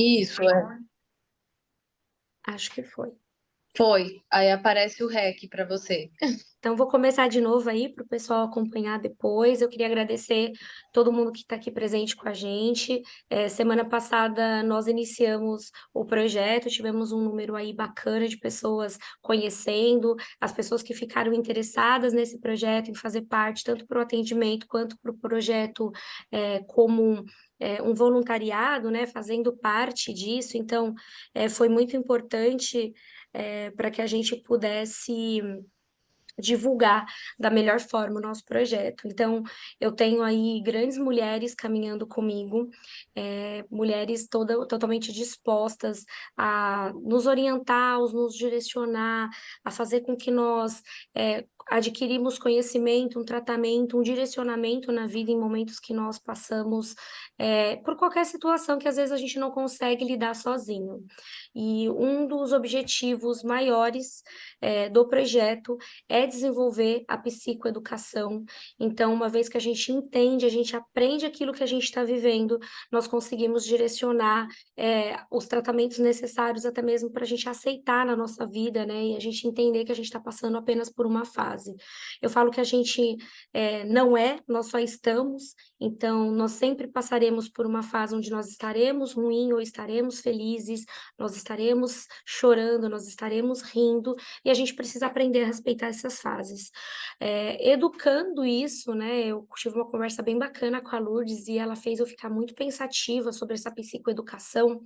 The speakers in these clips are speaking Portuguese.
Isso, é. Acho que foi. Foi. Aí aparece o REC para você. Então, vou começar de novo aí para o pessoal acompanhar depois. Eu queria agradecer todo mundo que está aqui presente com a gente. Semana passada nós iniciamos o projeto, tivemos um número aí bacana de pessoas conhecendo, as pessoas que ficaram interessadas nesse projeto, em fazer parte, tanto para o atendimento quanto para o projeto como um voluntariado, né, fazendo parte disso. Então, foi muito importante para que a gente pudesse divulgar da melhor forma o nosso projeto. Então, eu tenho aí grandes mulheres caminhando comigo, mulheres totalmente dispostas a nos orientar, a nos direcionar, a fazer com que nós adquirimos conhecimento, um tratamento, um direcionamento na vida em momentos que nós passamos por qualquer situação que às vezes a gente não consegue lidar sozinho. E um dos objetivos maiores do projeto é desenvolver a psicoeducação. Então, uma vez que a gente entende, a gente aprende aquilo que a gente está vivendo, nós conseguimos direcionar os tratamentos necessários até mesmo para a gente aceitar na nossa vida, né? E a gente entender que a gente está passando apenas por uma fase. Eu falo que a gente não é, nós só estamos, então nós sempre passaremos por uma fase onde nós estaremos ruim ou estaremos felizes, nós estaremos chorando, nós estaremos rindo, e a gente precisa aprender a respeitar essas fases. Educando isso, né, eu tive uma conversa bem bacana com a Lourdes e ela fez eu ficar muito pensativa sobre essa psicoeducação,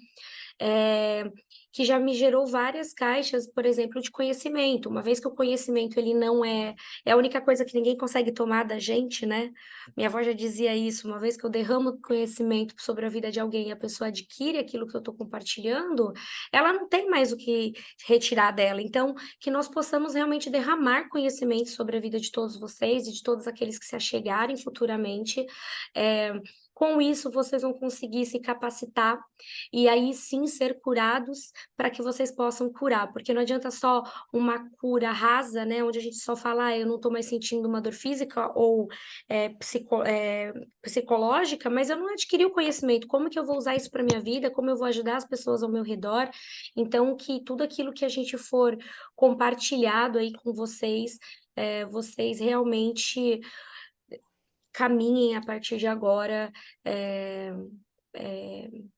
eh, que já me gerou várias caixas, por exemplo, de conhecimento, uma vez que o conhecimento ele não é a única coisa que ninguém consegue tomar da gente, né, minha avó já dizia isso, uma vez que eu derramo conhecimento sobre a vida de alguém e a pessoa adquire aquilo que eu estou compartilhando, ela não tem mais o que retirar dela, então que nós possamos realmente derramar conhecimento sobre a vida de todos vocês e de todos aqueles que se achegarem futuramente. Com isso, vocês vão conseguir se capacitar e aí sim ser curados para que vocês possam curar, porque não adianta só uma cura rasa, né, onde a gente só fala, eu não estou mais sentindo uma dor física ou psicológica, mas eu não adquiri o conhecimento. Como que eu vou usar isso para minha vida? Como eu vou ajudar as pessoas ao meu redor? Então, que tudo aquilo que a gente for compartilhado aí com vocês, vocês realmente caminhem a partir de agora, eh,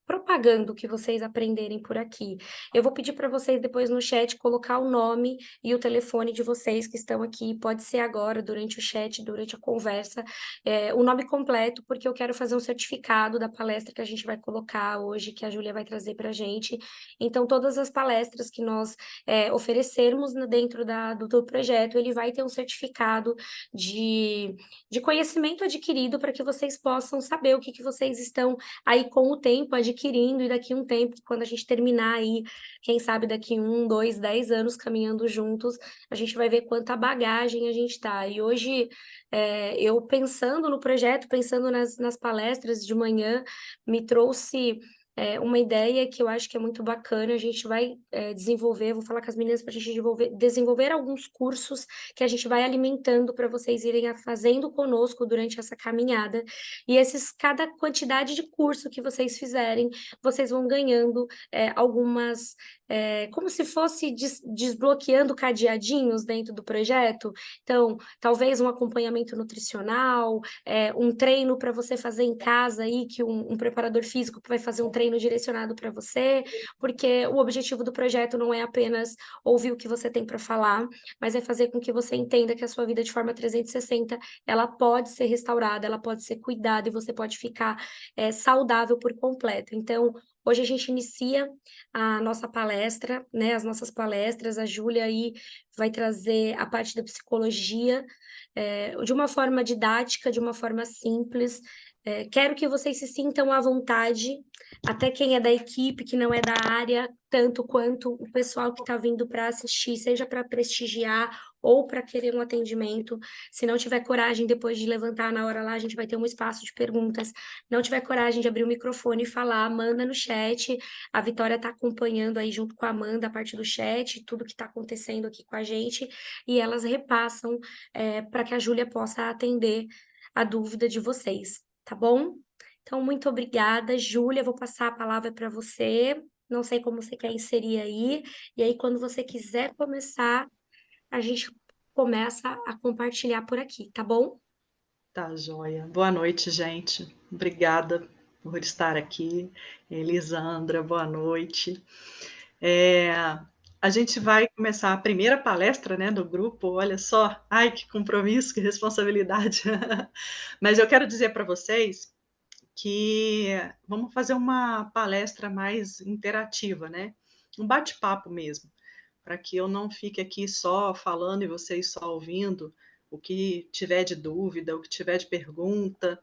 propagando o que vocês aprenderem por aqui. Eu vou pedir para vocês depois no chat colocar o nome e o telefone de vocês que estão aqui, pode ser agora, durante o chat, durante a conversa, o nome completo, porque eu quero fazer um certificado da palestra que a gente vai colocar hoje, que a Júlia vai trazer para a gente. Então, todas as palestras que nós oferecermos dentro do projeto, ele vai ter um certificado de, de conhecimento adquirido para que vocês possam saber o que vocês estão aí com o tempo adquirindo, e daqui a um tempo, quando a gente terminar aí, quem sabe daqui 1, 2, 10 anos caminhando juntos, a gente vai ver quanta bagagem a gente tá. E hoje, eu pensando no projeto, pensando nas palestras de manhã, me trouxe uma ideia que eu acho que é muito bacana, a gente vai desenvolver, vou falar com as meninas para a gente desenvolver alguns cursos que a gente vai alimentando para vocês irem fazendo conosco durante essa caminhada, e cada quantidade de curso que vocês fizerem, vocês vão ganhando algumas, como se fosse desbloqueando cadeadinhos dentro do projeto. Então, talvez um acompanhamento nutricional, um treino para você fazer em casa aí, que um preparador físico vai fazer um treino direcionado para você, porque o objetivo do projeto não é apenas ouvir o que você tem para falar, mas é fazer com que você entenda que a sua vida de forma 360, ela pode ser restaurada, ela pode ser cuidada e você pode ficar saudável por completo. Então, hoje a gente inicia a nossa palestra, né, as nossas palestras, a Júlia aí vai trazer a parte da psicologia, de uma forma didática, de uma forma simples. Quero que vocês se sintam à vontade, até quem é da equipe, que não é da área, tanto quanto o pessoal que está vindo para assistir, seja para prestigiar ou para querer um atendimento. Se não tiver coragem depois de levantar na hora lá, a gente vai ter um espaço de perguntas. Não tiver coragem de abrir o microfone e falar, manda no chat. A Vitória está acompanhando aí junto com a Amanda a parte do chat, tudo que está acontecendo aqui com a gente, e elas repassam para que a Júlia possa atender a dúvida de vocês, tá bom? Então, muito obrigada, Júlia. Vou passar a palavra para você. Não sei como você quer inserir aí. E aí, quando você quiser começar, a gente começa a compartilhar por aqui, tá bom? Tá joia. Boa noite, gente. Obrigada por estar aqui. Elisandra, boa noite. A gente vai começar a primeira palestra, né, do grupo. Olha só, ai, que compromisso, que responsabilidade. Mas eu quero dizer para vocês que vamos fazer uma palestra mais interativa, né? Um bate-papo mesmo, para que eu não fique aqui só falando e vocês só ouvindo. O que tiver de dúvida, o que tiver de pergunta,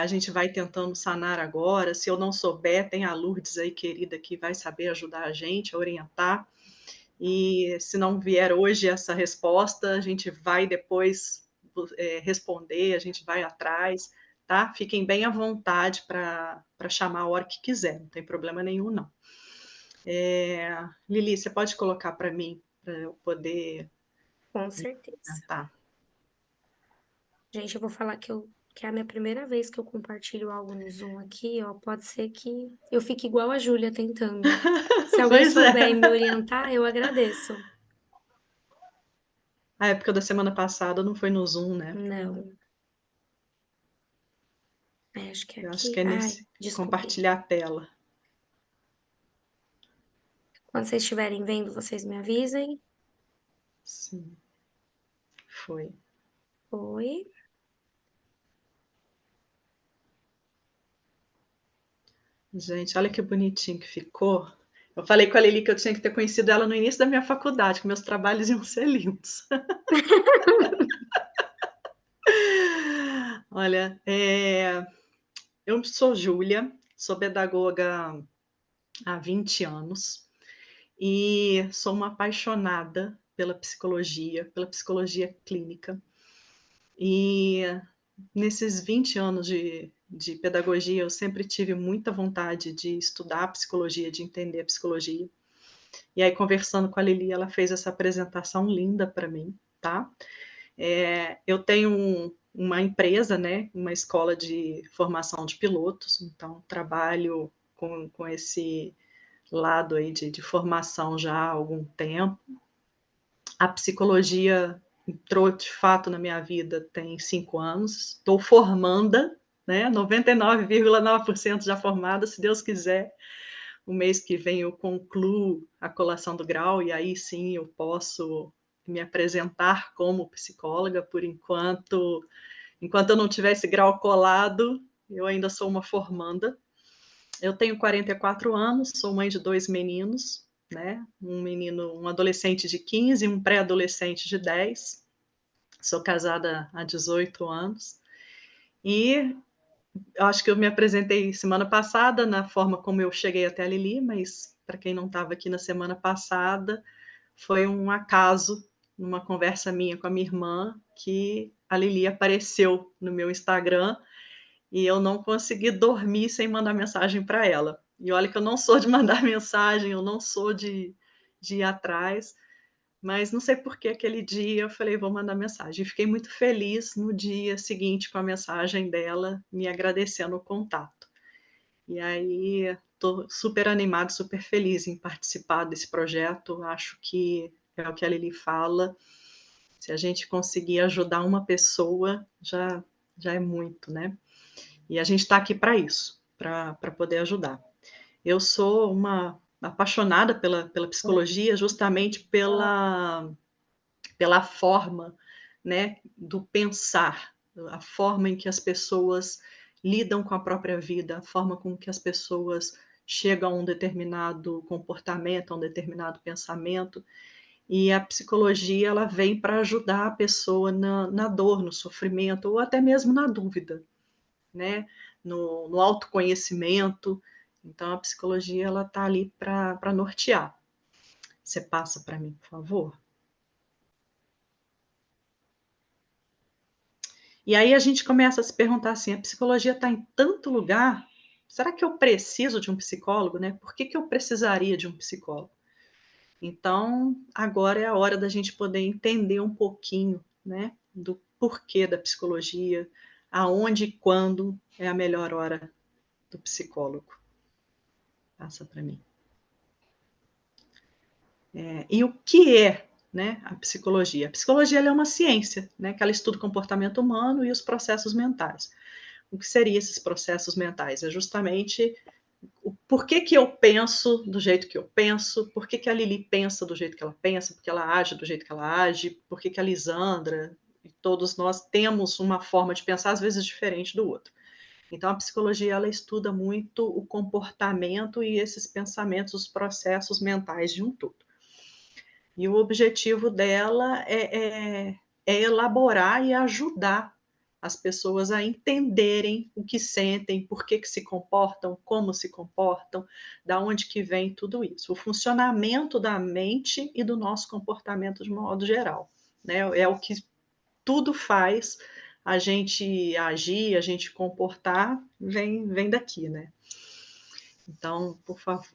a gente vai tentando sanar agora. Se eu não souber, tem a Lourdes aí, querida, que vai saber ajudar a gente a orientar. E se não vier hoje essa resposta, a gente vai depois responder, a gente vai atrás, tá? Fiquem bem à vontade para chamar a hora que quiser, não tem problema nenhum, não. Lili, você pode colocar para mim, para eu poder... Com certeza. Tá. Gente, eu vou falar que é a minha primeira vez que eu compartilho algo no Zoom aqui, ó. Pode ser que eu fique igual a Júlia tentando. Se alguém Pois é. souber me orientar, eu agradeço. A época da semana passada não foi no Zoom, né? Não. Acho que é Eu acho aqui. que é Ai, nesse descobri. compartilhar a tela. Quando vocês estiverem vendo, vocês me avisem. Sim, foi. Foi. Gente, olha que bonitinho que ficou. Eu falei com a Lili que eu tinha que ter conhecido ela no início da minha faculdade, que meus trabalhos iam ser lindos. Olha, eu sou Júlia, sou pedagoga há 20 anos e sou uma apaixonada pela psicologia clínica. E nesses 20 anos de pedagogia, eu sempre tive muita vontade de estudar psicologia, de entender a psicologia. E aí, conversando com a Lili, ela fez essa apresentação linda para mim, tá? Eu tenho uma empresa, né, uma escola de formação de pilotos, então trabalho com esse lado aí de formação já há algum tempo. A psicologia entrou de fato na minha vida tem 5 anos, estou formanda, né, 99,9% já formada, se Deus quiser. O mês que vem eu concluo a colação do grau e aí sim eu posso me apresentar como psicóloga. Por enquanto eu não tiver esse grau colado, eu ainda sou uma formanda. Eu tenho 44 anos, sou mãe de 2 meninos, né? Um adolescente de 15 e um pré-adolescente de 10. Sou casada há 18 anos. E eu acho que eu me apresentei semana passada na forma como eu cheguei até a Lili, mas para quem não estava aqui na semana passada, foi um acaso, numa conversa minha com a minha irmã, que a Lili apareceu no meu Instagram e eu não consegui dormir sem mandar mensagem para ela. E olha que eu não sou de mandar mensagem, eu não sou de ir atrás, mas não sei por que aquele dia eu falei, vou mandar mensagem. E fiquei muito feliz no dia seguinte com a mensagem dela, me agradecendo o contato. E aí estou super animada, super feliz em participar desse projeto. Acho que é o que a Lili fala. Se a gente conseguir ajudar uma pessoa, já é muito, né? E a gente está aqui para isso, para poder ajudar. Eu sou uma apaixonada pela psicologia, justamente pela forma, né, do pensar, a forma em que as pessoas lidam com a própria vida, a forma com que as pessoas chegam a um determinado comportamento, a um determinado pensamento. E a psicologia ela vem para ajudar a pessoa na dor, no sofrimento, ou até mesmo na dúvida, né? No autoconhecimento. Então, a psicologia ela está ali para nortear. Você passa para mim, por favor? E aí a gente começa a se perguntar assim, a psicologia está em tanto lugar, será que eu preciso de um psicólogo, né? Por que eu precisaria de um psicólogo? Então, agora é a hora da gente poder entender um pouquinho, né, do porquê da psicologia, aonde e quando é a melhor hora do psicólogo. Passa para mim. E o que é, né, a psicologia? A psicologia ela é uma ciência, né, que ela estuda o comportamento humano e os processos mentais. O que seriam esses processos mentais? É justamente o porquê que eu penso do jeito que eu penso, por que a Lili pensa do jeito que ela pensa, porque ela age do jeito que ela age, por que a Lisandra, e todos nós temos uma forma de pensar, às vezes, diferente do outro. Então, a psicologia, ela estuda muito o comportamento e esses pensamentos, os processos mentais de um todo. E o objetivo dela é elaborar e ajudar as pessoas a entenderem o que sentem, por que se comportam, como se comportam, da onde que vem tudo isso. O funcionamento da mente e do nosso comportamento de modo geral, né? É o que tudo faz a gente agir, a gente comportar, vem daqui, né? Então, por favor.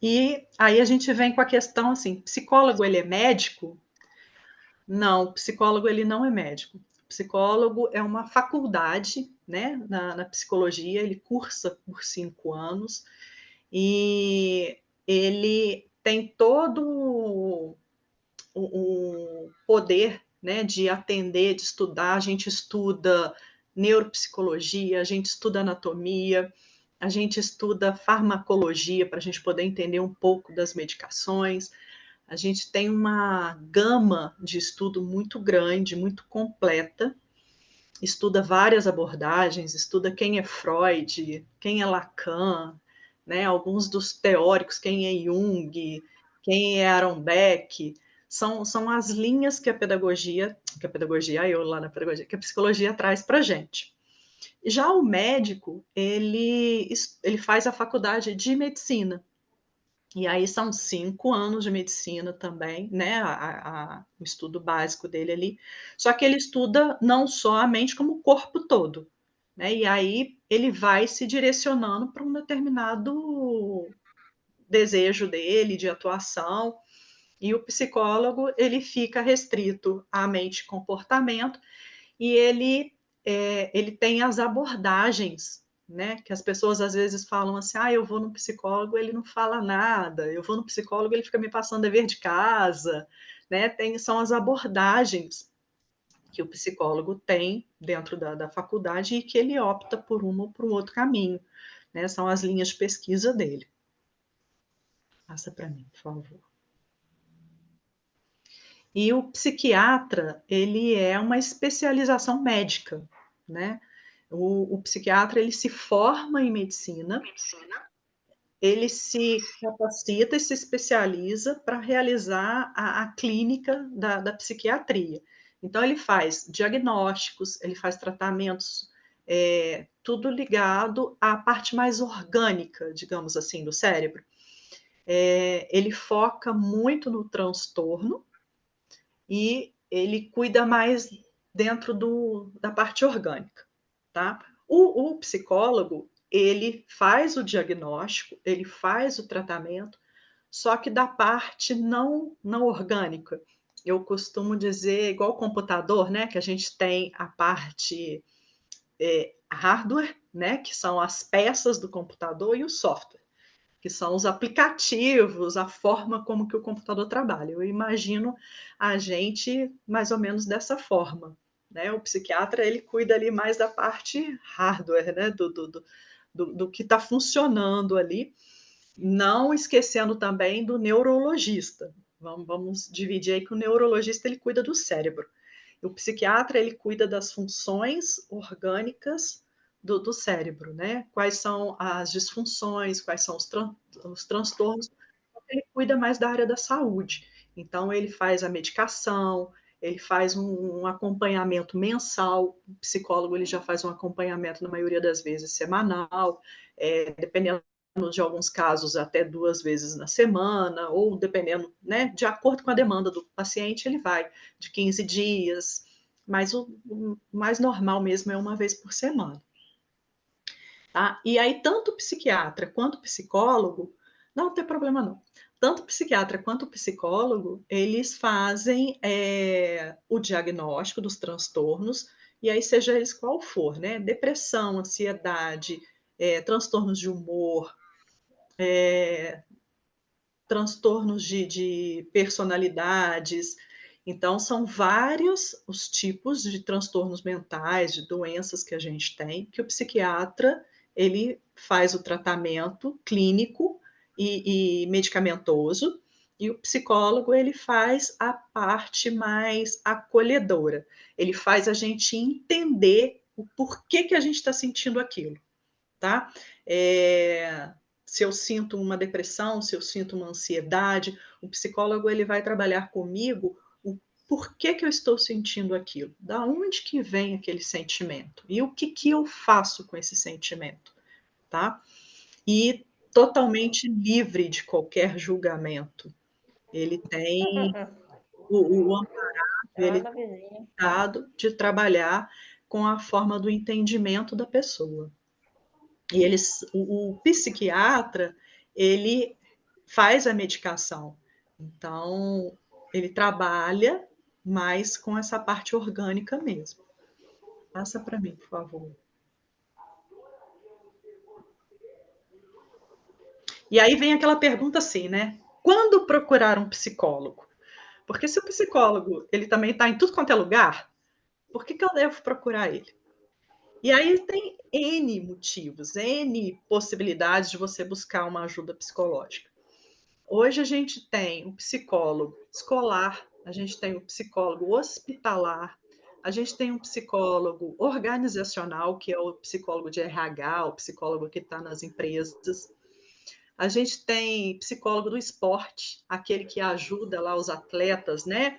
E aí a gente vem com a questão assim, psicólogo ele é médico? Não, psicólogo ele não é médico. Psicólogo é uma faculdade, né, na psicologia, ele cursa por 5 anos, e ele tem todo o poder, né, de atender, de estudar. A gente estuda neuropsicologia, a gente estuda anatomia, a gente estuda farmacologia para a gente poder entender um pouco das medicações. A gente tem uma gama de estudo muito grande, muito completa, estuda várias abordagens, estuda quem é Freud, quem é Lacan, né, alguns dos teóricos, quem é Jung, quem é Aaron Beck, são as linhas que a pedagogia, eu lá na pedagogia, que a psicologia traz para a gente. Já o médico, ele faz a faculdade de medicina, e aí são 5 anos de medicina também, né, o estudo básico dele ali, só que ele estuda não só a mente, como o corpo todo, né, e aí ele vai se direcionando para um determinado desejo dele de atuação, e o psicólogo, ele fica restrito à mente e comportamento, e ele tem as abordagens, né? Que as pessoas às vezes falam assim: ah, eu vou no psicólogo, ele não fala nada, eu vou no psicólogo, ele fica me passando dever de casa, né? São as abordagens que o psicólogo tem dentro da faculdade e que ele opta por um ou por outro caminho, né? São as linhas de pesquisa dele. Passa para mim, por favor. E o psiquiatra, ele é uma especialização médica, né? O psiquiatra, ele se forma em medicina, ele se capacita e se especializa para realizar a clínica da psiquiatria. Então, ele faz diagnósticos, ele faz tratamentos, tudo ligado à parte mais orgânica, digamos assim, do cérebro. Ele foca muito no transtorno, e ele cuida mais dentro da parte orgânica, tá? O psicólogo, ele faz o diagnóstico, ele faz o tratamento, só que da parte não orgânica. Eu costumo dizer, igual o computador, né, que a gente tem a parte hardware, né, que são as peças do computador, e o software, que são os aplicativos, a forma como que o computador trabalha. Eu imagino a gente mais ou menos dessa forma, né? O psiquiatra, ele cuida ali mais da parte hardware, né? Do que está funcionando ali, não esquecendo também do neurologista. Vamos dividir aí que o neurologista, ele cuida do cérebro. O psiquiatra, ele cuida das funções orgânicas do cérebro, né? Quais são as disfunções, quais são os transtornos, ele cuida mais da área da saúde. Então, ele faz a medicação, ele faz um acompanhamento mensal, o psicólogo ele já faz um acompanhamento, na maioria das vezes, semanal, dependendo de alguns casos, até 2 vezes na semana, ou dependendo, né, de acordo com a demanda do paciente, ele vai de 15 dias, mas o mais normal mesmo é 1 vez por semana. Tá? E aí, tanto o psiquiatra quanto o psicólogo, não tem problema não. tanto o psiquiatra quanto o psicólogo, eles fazem o diagnóstico dos transtornos, e aí seja eles qual for, né? Depressão, ansiedade, transtornos de humor, transtornos de personalidades. Então, são vários os tipos de transtornos mentais, de doenças que a gente tem, que o psiquiatra ele faz o tratamento clínico e medicamentoso, e o psicólogo ele faz a parte mais acolhedora. Ele faz a gente entender o porquê que a gente está sentindo aquilo, tá? Se eu sinto uma depressão, se eu sinto uma ansiedade, o psicólogo ele vai trabalhar comigo o porquê que eu estou sentindo aquilo, da onde que vem aquele sentimento e o que que eu faço com esse sentimento, tá? E totalmente livre de qualquer julgamento. Ele tem o ele Ana vizinha. dado de trabalhar com a forma do entendimento da pessoa. E o psiquiatra, ele faz a medicação. Então, ele trabalha mais com essa parte orgânica mesmo. Passa para mim, por favor. E aí vem aquela pergunta assim, né? Quando procurar um psicólogo? Porque se o psicólogo ele também está em tudo quanto é lugar, por que eu devo procurar ele? E aí tem N motivos, N possibilidades de você buscar uma ajuda psicológica. Hoje a gente tem um psicólogo escolar, a gente tem um psicólogo hospitalar, a gente tem um psicólogo organizacional, que é o psicólogo de RH, o psicólogo que está nas empresas. A gente tem psicólogo do esporte, aquele que ajuda lá os atletas, né?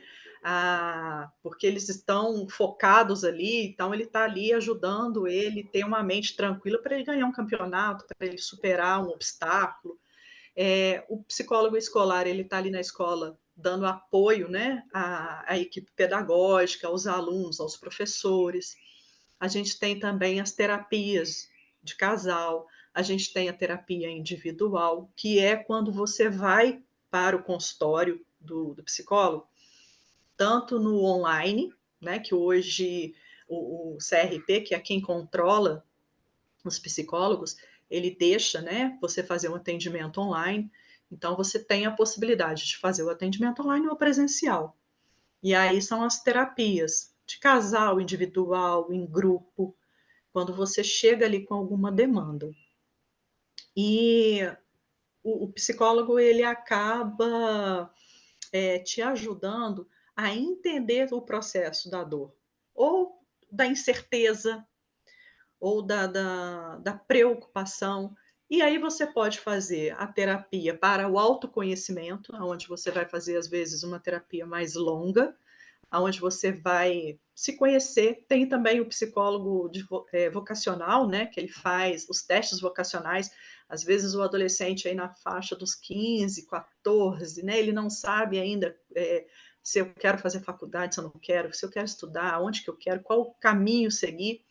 Porque eles estão focados ali, então ele está ali ajudando ele ter uma mente tranquila para ele ganhar um campeonato, para ele superar um obstáculo. O psicólogo escolar ele está ali na escola dando apoio, né, à equipe pedagógica, aos alunos, aos professores. A gente tem também as terapias de casal, a gente tem a terapia individual, que é quando você vai para o consultório do psicólogo, tanto no online, né, que hoje o CRP, que é quem controla os psicólogos, ele deixa, né, você fazer um atendimento online. Então, você tem a possibilidade de fazer o atendimento online ou presencial. E aí são as terapias de casal, individual, em grupo, quando você chega ali com alguma demanda. E o psicólogo, ele acaba te ajudando a entender o processo da dor, ou da incerteza, ou da preocupação. E aí você pode fazer a terapia para o autoconhecimento, onde você vai fazer, às vezes, uma terapia mais longa, onde você vai se conhecer. Tem também o psicólogo vocacional, né, que ele faz os testes vocacionais. Às vezes o adolescente aí na faixa dos 15, 14, né, ele não sabe ainda se eu quero fazer faculdade, se eu não quero, se eu quero estudar, onde que eu quero, qual o caminho seguir.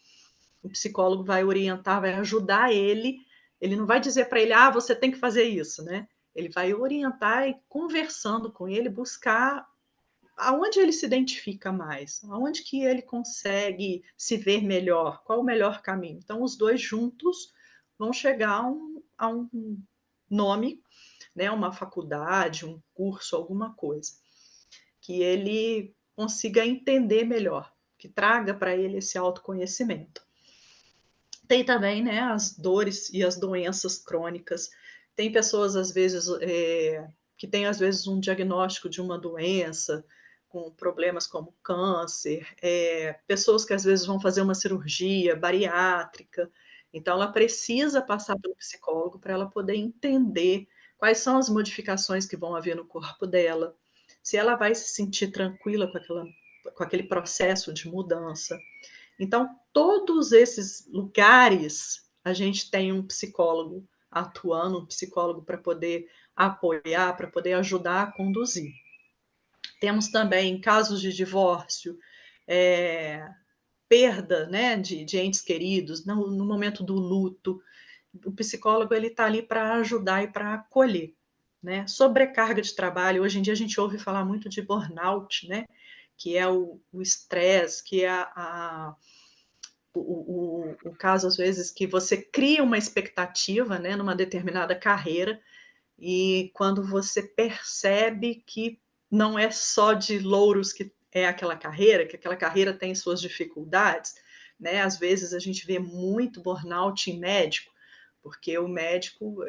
O psicólogo vai orientar, vai ajudar ele. Ele não vai dizer para ele, você tem que fazer isso, né? Ele vai orientar e, conversando com ele, buscar aonde ele se identifica mais, aonde que ele consegue se ver melhor, qual o melhor caminho. Então, os dois juntos vão chegar a um nome, né? Uma faculdade, um curso, alguma coisa, que ele consiga entender melhor, que traga para ele esse autoconhecimento. Tem também, né, as dores e as doenças crônicas. Tem pessoas, às vezes, que têm, às vezes, um diagnóstico de uma doença, com problemas como câncer, pessoas que, às vezes, vão fazer uma cirurgia bariátrica. Então, ela precisa passar pelo psicólogo para ela poder entender quais são as modificações que vão haver no corpo dela, se ela vai se sentir tranquila com aquele processo de mudança. Então, todos esses lugares, a gente tem um psicólogo atuando, um psicólogo para poder apoiar, para poder ajudar a conduzir. Temos também casos de divórcio, perda, né, de entes queridos, no momento do luto. O psicólogo ele está ali para ajudar e para acolher. né? Sobrecarga de trabalho. Hoje em dia a gente ouve falar muito de burnout, né? Que é o estresse, que é o caso, às vezes, que você cria uma expectativa, né, numa determinada carreira, e quando você percebe que não é só de louros que é aquela carreira, que aquela carreira tem suas dificuldades, né? Às vezes a gente vê muito burnout em médico, porque o médico,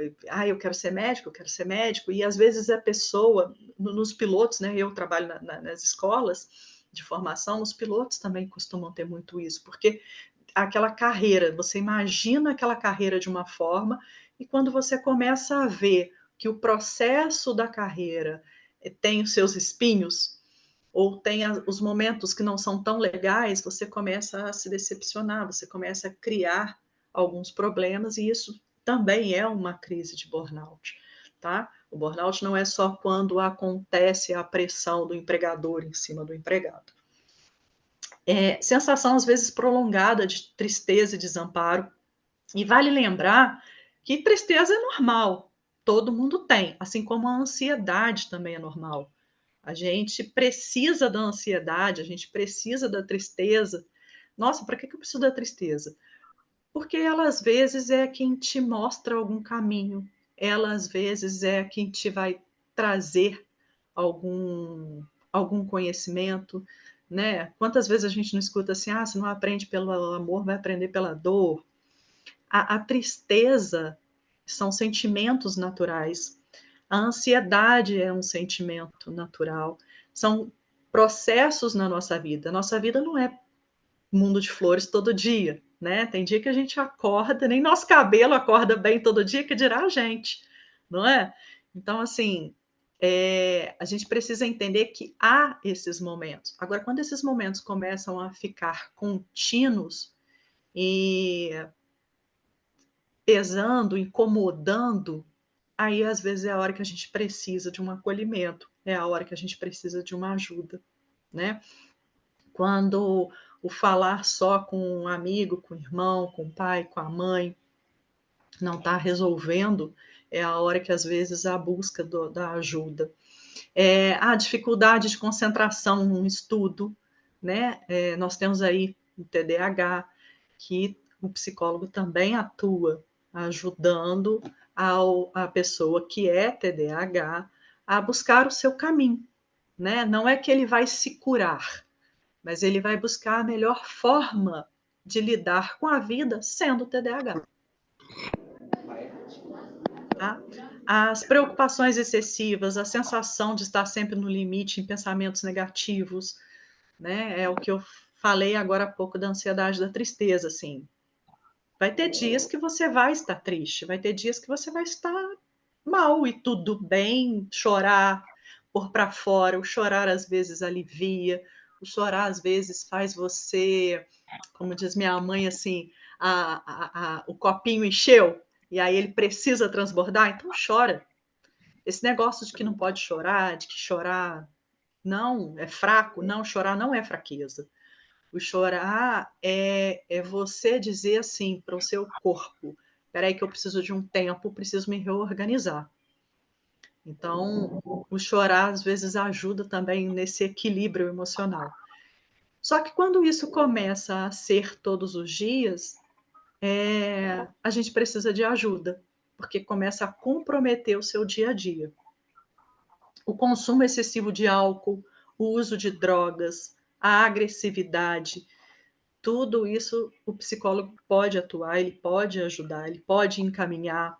eu quero ser médico, e às vezes a pessoa, nos pilotos, né? Eu trabalho nas escolas de formação, os pilotos também costumam ter muito isso, porque aquela carreira, você imagina aquela carreira de uma forma, e quando você começa a ver que o processo da carreira tem os seus espinhos, ou tem os momentos que não são tão legais, você começa a se decepcionar, você começa a criar alguns problemas, e isso também é uma crise de burnout, tá? O burnout não é só quando acontece a pressão do empregador em cima do empregado. Sensação, às vezes, prolongada de tristeza e desamparo. E vale lembrar que tristeza é normal, todo mundo tem, assim como a ansiedade também é normal. A gente precisa da ansiedade, a gente precisa da tristeza. Nossa, para que eu preciso da tristeza? Porque ela, às vezes, é quem te mostra algum caminho, ela, às vezes, é quem te vai trazer algum conhecimento, né? Quantas vezes a gente não escuta assim, se não aprende pelo amor, vai aprender pela dor. A tristeza são sentimentos naturais, a ansiedade é um sentimento natural, são processos na nossa vida. Nossa vida não é mundo de flores todo dia, né? Tem dia que a gente acorda, nem nosso cabelo acorda bem todo dia, que dirá a gente, não é? Então, assim, a gente precisa entender que há esses momentos. Agora, quando esses momentos começam a ficar contínuos e pesando, incomodando, aí às vezes é a hora que a gente precisa de um acolhimento, é a hora que a gente precisa de uma ajuda, né? Quando o falar só com um amigo, com o irmão, com o pai, com a mãe, não está resolvendo, é a hora que às vezes a busca da ajuda. A dificuldade de concentração no estudo, né? Nós temos aí o TDAH, que o psicólogo também atua ajudando a pessoa que é TDAH a buscar o seu caminho, né? Não é que ele vai se curar, mas ele vai buscar a melhor forma de lidar com a vida sendo TDAH. Tá? As preocupações excessivas, a sensação de estar sempre no limite em pensamentos negativos, né? É o que eu falei agora há pouco da ansiedade, da tristeza, assim. Vai ter dias que você vai estar triste, vai ter dias que você vai estar mal, e tudo bem chorar, pôr para fora. O chorar às vezes alivia, o chorar às vezes faz você, como diz minha mãe, assim, o copinho encheu, e aí ele precisa transbordar, então chora. Esse negócio de que não pode chorar, de que chorar não é fraco, não, chorar não é fraqueza. O chorar é você dizer assim para o seu corpo: espera aí que eu preciso de um tempo, preciso me reorganizar. Então, o chorar às vezes ajuda também nesse equilíbrio emocional. Só que quando isso começa a ser todos os dias, a gente precisa de ajuda, porque começa a comprometer o seu dia a dia. O consumo excessivo de álcool, o uso de drogas, a agressividade, tudo isso o psicólogo pode atuar, ele pode ajudar, ele pode encaminhar.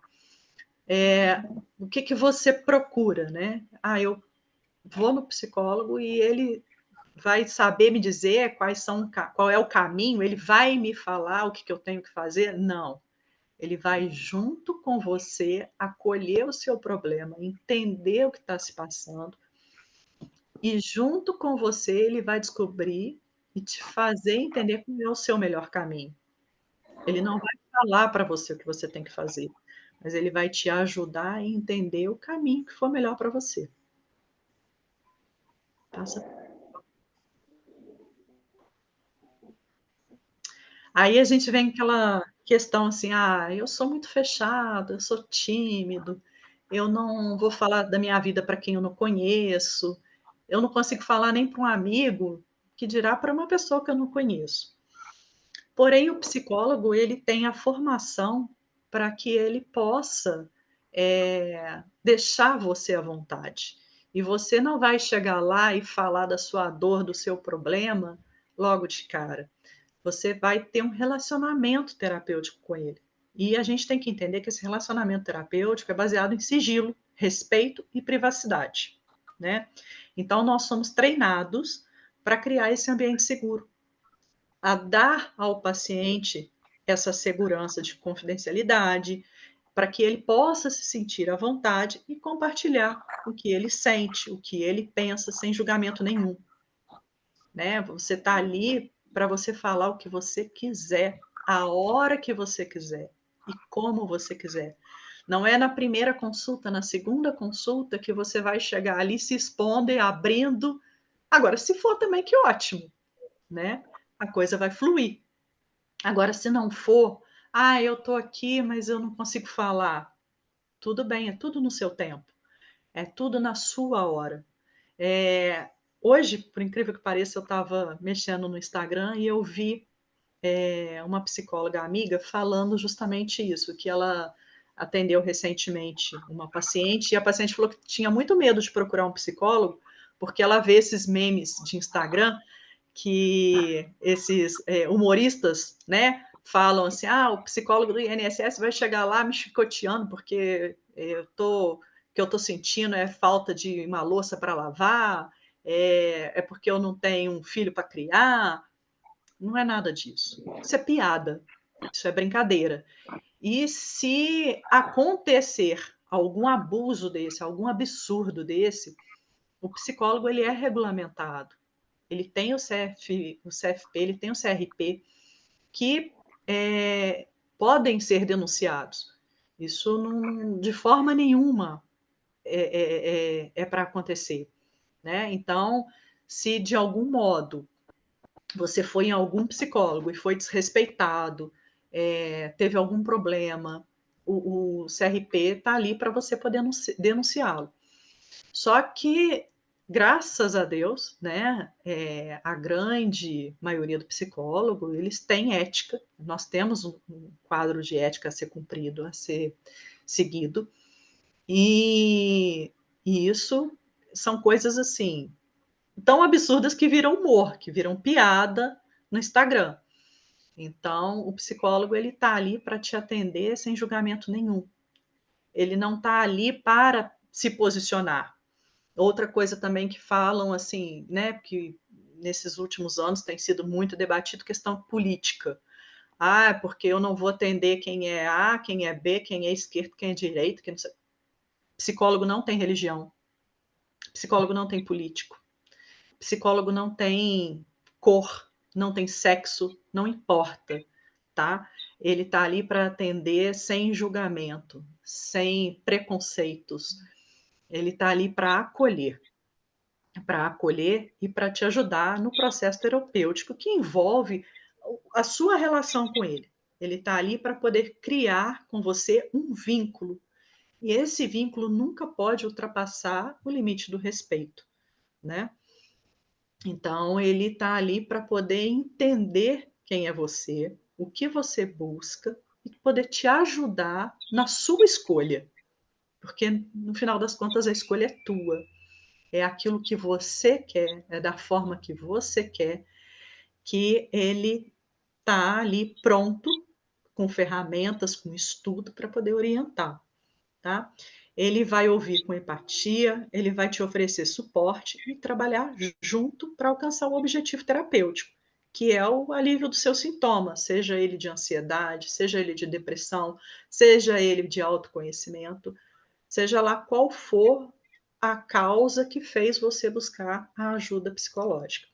O que você procura, né? Eu vou no psicólogo e ele vai saber me dizer qual é o caminho, ele vai me falar o que eu tenho que fazer? Não. Ele vai junto com você acolher o seu problema, entender o que está se passando, e junto com você ele vai descobrir e te fazer entender qual é o seu melhor caminho. Ele não vai falar para você o que você tem que fazer, mas ele vai te ajudar a entender o caminho que for melhor para você. Passa. Aí a gente vem aquela questão assim: eu sou muito fechado, eu sou tímido, eu não vou falar da minha vida para quem eu não conheço, eu não consigo falar nem para um amigo, que dirá para uma pessoa que eu não conheço. Porém, o psicólogo, ele tem a formação para que ele possa, deixar você à vontade. E você não vai chegar lá e falar da sua dor, do seu problema, logo de cara. Você vai ter um relacionamento terapêutico com ele. E a gente tem que entender que esse relacionamento terapêutico é baseado em sigilo, respeito e privacidade, né? Então, nós somos treinados para criar esse ambiente seguro, a dar ao paciente essa segurança de confidencialidade, para que ele possa se sentir à vontade e compartilhar o que ele sente, o que ele pensa, sem julgamento nenhum, né? Você está ali para você falar o que você quiser, a hora que você quiser e como você quiser. Não é na primeira consulta, na segunda consulta que você vai chegar ali se expondo e abrindo. Agora, se for também, que ótimo, né? A coisa vai fluir. Agora, se não for, eu estou aqui, mas eu não consigo falar. Tudo bem, é tudo no seu tempo, é tudo na sua hora. Hoje, por incrível que pareça, eu estava mexendo no Instagram e eu vi uma psicóloga amiga falando justamente isso, que ela atendeu recentemente uma paciente e a paciente falou que tinha muito medo de procurar um psicólogo porque ela vê esses memes de Instagram que esses humoristas, né, falam assim, o psicólogo do INSS vai chegar lá me chicoteando porque o que eu estou sentindo é falta de uma louça para lavar, é porque eu não tenho um filho para criar. Não é nada disso. Isso é piada, isso é brincadeira. E se acontecer algum abuso desse, algum absurdo desse, o psicólogo ele é regulamentado. Ele tem o CFP, ele tem o CRP, que podem ser denunciados. Isso não, de forma nenhuma é para acontecer, né? Então, se de algum modo você foi em algum psicólogo e foi desrespeitado, teve algum problema, o CRP está ali para você poder denunciá-lo. Só que, graças a Deus, né, a grande maioria do psicólogo, eles têm ética, nós temos um quadro de ética a ser cumprido, a ser seguido, e isso são coisas assim, tão absurdas que viram humor, que viram piada no Instagram. Então, o psicólogo ele está ali para te atender sem julgamento nenhum. Ele não está ali para se posicionar. Outra coisa também que falam assim, né, que nesses últimos anos tem sido muito debatido, questão política. Porque eu não vou atender quem é A, quem é B, quem é esquerdo, quem é direito, quem não sei. Psicólogo não tem religião. Psicólogo não tem político. Psicólogo não tem cor, não tem sexo, não importa, tá? Ele está ali para atender sem julgamento, sem preconceitos. Ele está ali para acolher e para te ajudar no processo terapêutico que envolve a sua relação com ele. Ele está ali para poder criar com você um vínculo. E esse vínculo nunca pode ultrapassar o limite do respeito, né? Então, ele está ali para poder entender quem é você, o que você busca e poder te ajudar na sua escolha. Porque, no final das contas, a escolha é tua. É aquilo que você quer, é da forma que você quer, que ele está ali pronto, com ferramentas, com estudo, para poder orientar, tá? Ele vai ouvir com empatia, ele vai te oferecer suporte e trabalhar junto para alcançar o objetivo terapêutico, que é o alívio dos seus sintomas, seja ele de ansiedade, seja ele de depressão, seja ele de autoconhecimento, seja lá qual for a causa que fez você buscar a ajuda psicológica.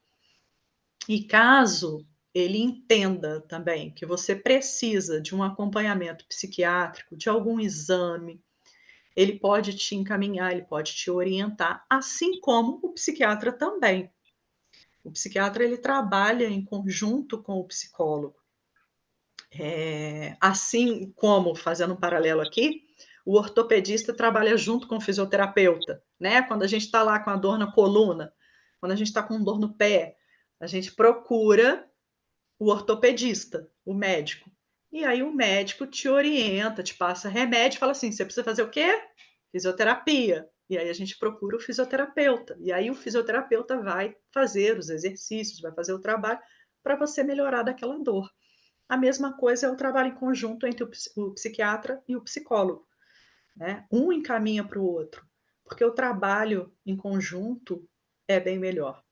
E caso ele entenda também que você precisa de um acompanhamento psiquiátrico, de algum exame, ele pode te encaminhar, ele pode te orientar, assim como o psiquiatra também. O psiquiatra ele trabalha em conjunto com o psicólogo. Assim como, fazendo um paralelo aqui, O ortopedista trabalha junto com o fisioterapeuta, né? Quando a gente está lá com a dor na coluna, quando a gente está com dor no pé, a gente procura o ortopedista, o médico. E aí o médico te orienta, te passa remédio, fala assim: você precisa fazer o quê? Fisioterapia. E aí a gente procura o fisioterapeuta. E aí o fisioterapeuta vai fazer os exercícios, vai fazer o trabalho para você melhorar daquela dor. A mesma coisa é o trabalho em conjunto entre o psiquiatra e o psicólogo, né? Um encaminha para o outro, porque o trabalho em conjunto é bem melhor.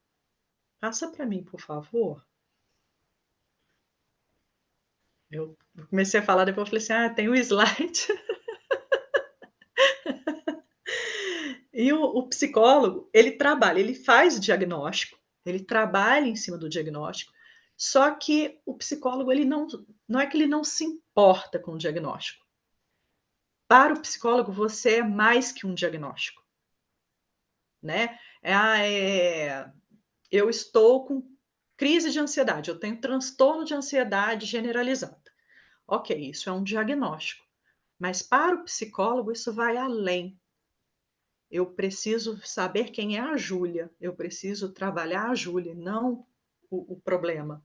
Passa para mim, por favor. Eu comecei a falar, depois eu falei assim: ah, tem o slide. E o psicólogo, ele trabalha, ele faz o diagnóstico, ele trabalha em cima do diagnóstico, só que o psicólogo, ele não é que ele não se importa com o diagnóstico. Para o psicólogo, você é mais que um diagnóstico, né? Eu estou com crise de ansiedade, eu tenho transtorno de ansiedade generalizada. Ok, isso é um diagnóstico, mas para o psicólogo isso vai além. Eu preciso saber quem é a Júlia, eu preciso trabalhar a Júlia, não o problema.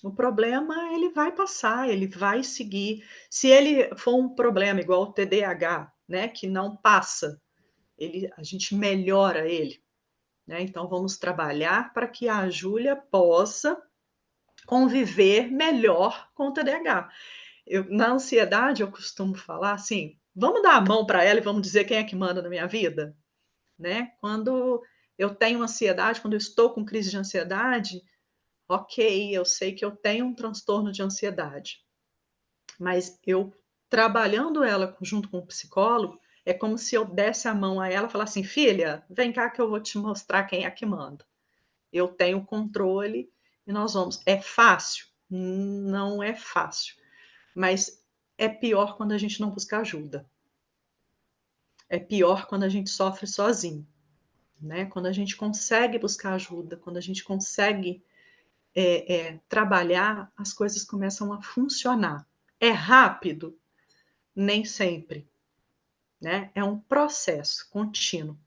O problema ele vai passar, ele vai seguir. Se ele for um problema igual o TDAH, né, que não passa, a gente melhora ele, né? Então vamos trabalhar para que a Júlia possa conviver melhor com o TDAH. Na ansiedade, eu costumo falar assim: vamos dar a mão para ela e vamos dizer quem é que manda na minha vida? Né? Quando eu tenho ansiedade, quando eu estou com crise de ansiedade, ok, eu sei que eu tenho um transtorno de ansiedade, mas eu trabalhando ela junto com o psicólogo, é como se eu desse a mão a ela e falasse assim: filha, vem cá que eu vou te mostrar quem é que manda. Eu tenho controle e nós vamos. É fácil? Não é fácil, mas é pior quando a gente não busca ajuda. É pior quando a gente sofre sozinho. Né? Quando a gente consegue buscar ajuda, quando a gente consegue trabalhar, as coisas começam a funcionar. É rápido? Nem sempre. Né? É um processo contínuo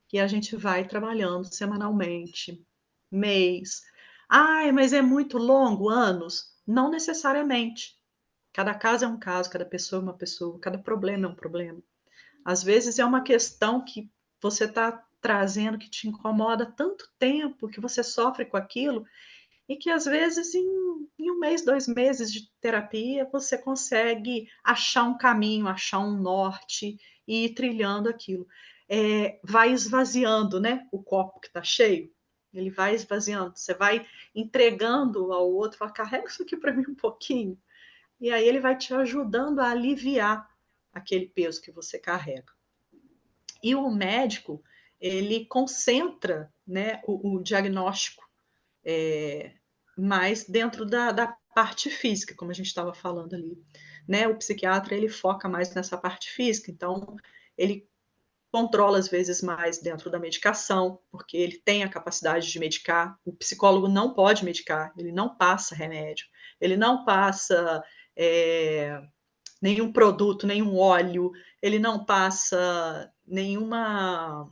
que a gente vai trabalhando semanalmente, mês. Ai, mas é muito longo, anos? Não necessariamente. Cada caso é um caso, cada pessoa é uma pessoa, cada problema é um problema. Às vezes é uma questão que você está trazendo que te incomoda tanto tempo, que você sofre com aquilo, e que às vezes em um mês, 2 meses de terapia, você consegue achar um caminho, achar um norte e ir trilhando aquilo. Vai esvaziando, né? O copo que está cheio, ele vai esvaziando, você vai entregando ao outro, fala, carrega isso aqui para mim um pouquinho, e aí ele vai te ajudando a aliviar aquele peso que você carrega. E o médico, ele concentra, né, o diagnóstico mais dentro da parte física, como a gente estava falando ali. Né? O psiquiatra, ele foca mais nessa parte física, então ele controla às vezes mais dentro da medicação, porque ele tem a capacidade de medicar. O psicólogo não pode medicar, ele não passa remédio, ele não passa nenhum produto, nenhum óleo, ele não passa nenhuma.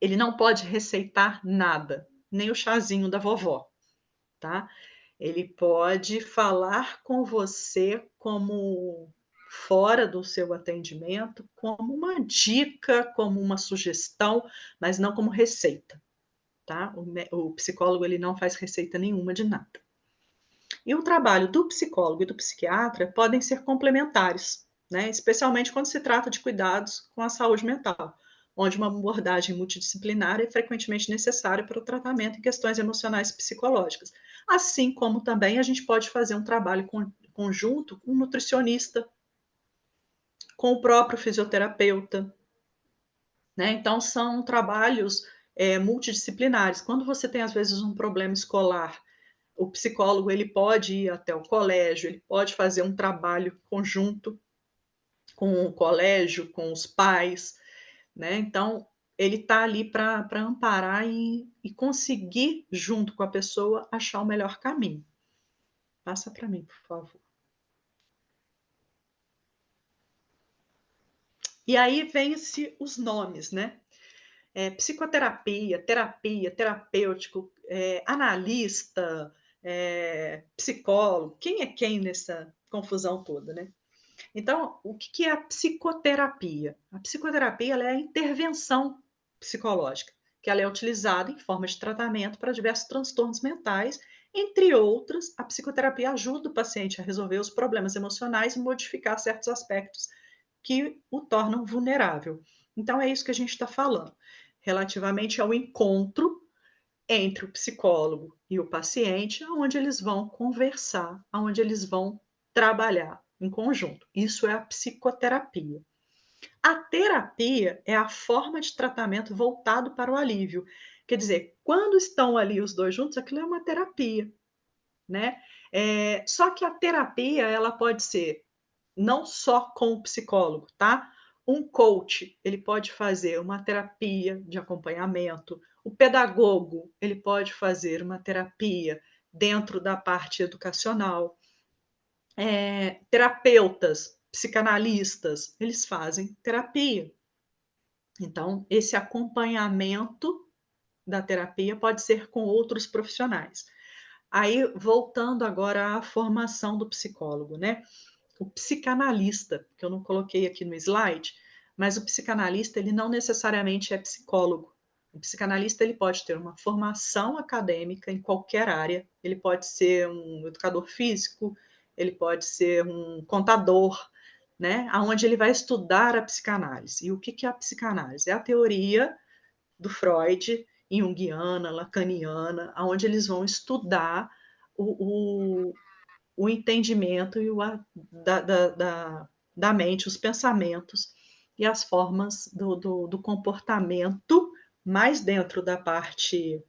Ele não pode receitar nada, nem o chazinho da vovó, tá? Ele pode falar com você como fora do seu atendimento, como uma dica, como uma sugestão, mas não como receita, tá? O psicólogo ele não faz receita nenhuma de nada. E o trabalho do psicólogo e do psiquiatra podem ser complementares, né? Especialmente quando se trata de cuidados com a saúde mental, onde uma abordagem multidisciplinar é frequentemente necessária para o tratamento em questões emocionais e psicológicas. Assim como também a gente pode fazer um trabalho conjunto com um nutricionista, com o próprio fisioterapeuta, né? Então, são trabalhos multidisciplinares. Quando você tem, às vezes, um problema escolar, o psicólogo ele pode ir até o colégio, ele pode fazer um trabalho conjunto com o colégio, com os pais, né? Então, ele está ali para amparar e conseguir, junto com a pessoa, achar o melhor caminho. Passa para mim, por favor. E aí vêm-se os nomes, né? Psicoterapia, terapia, terapêutico, analista, psicólogo. Quem é quem nessa confusão toda, né? Então, o que é a psicoterapia? A psicoterapia ela é a intervenção psicológica, que ela é utilizada em forma de tratamento para diversos transtornos mentais, entre outros, a psicoterapia ajuda o paciente a resolver os problemas emocionais e modificar certos aspectos que o tornam vulnerável. Então, é isso que a gente está falando, relativamente ao encontro entre o psicólogo e o paciente, onde eles vão conversar, onde eles vão trabalhar em conjunto. Isso é a psicoterapia. A terapia é a forma de tratamento voltado para o alívio. Quer dizer, quando estão ali os dois juntos, aquilo é uma terapia, né? Só que a terapia, ela pode ser não só com o psicólogo, tá? Um coach, ele pode fazer uma terapia de acompanhamento. O pedagogo, ele pode fazer uma terapia dentro da parte educacional. Terapeutas, psicanalistas, eles fazem terapia. Então, esse acompanhamento da terapia pode ser com outros profissionais. Aí, voltando agora à formação do psicólogo, né? O psicanalista, que eu não coloquei aqui no slide, mas o psicanalista ele não necessariamente é psicólogo. O psicanalista ele pode ter uma formação acadêmica em qualquer área, ele pode ser um educador físico, ele pode ser um contador, né? Onde ele vai estudar a psicanálise. E o que é a psicanálise? É a teoria do Freud, junguiana, lacaniana, onde eles vão estudar o entendimento e da mente, os pensamentos e as formas do comportamento, mais dentro da parte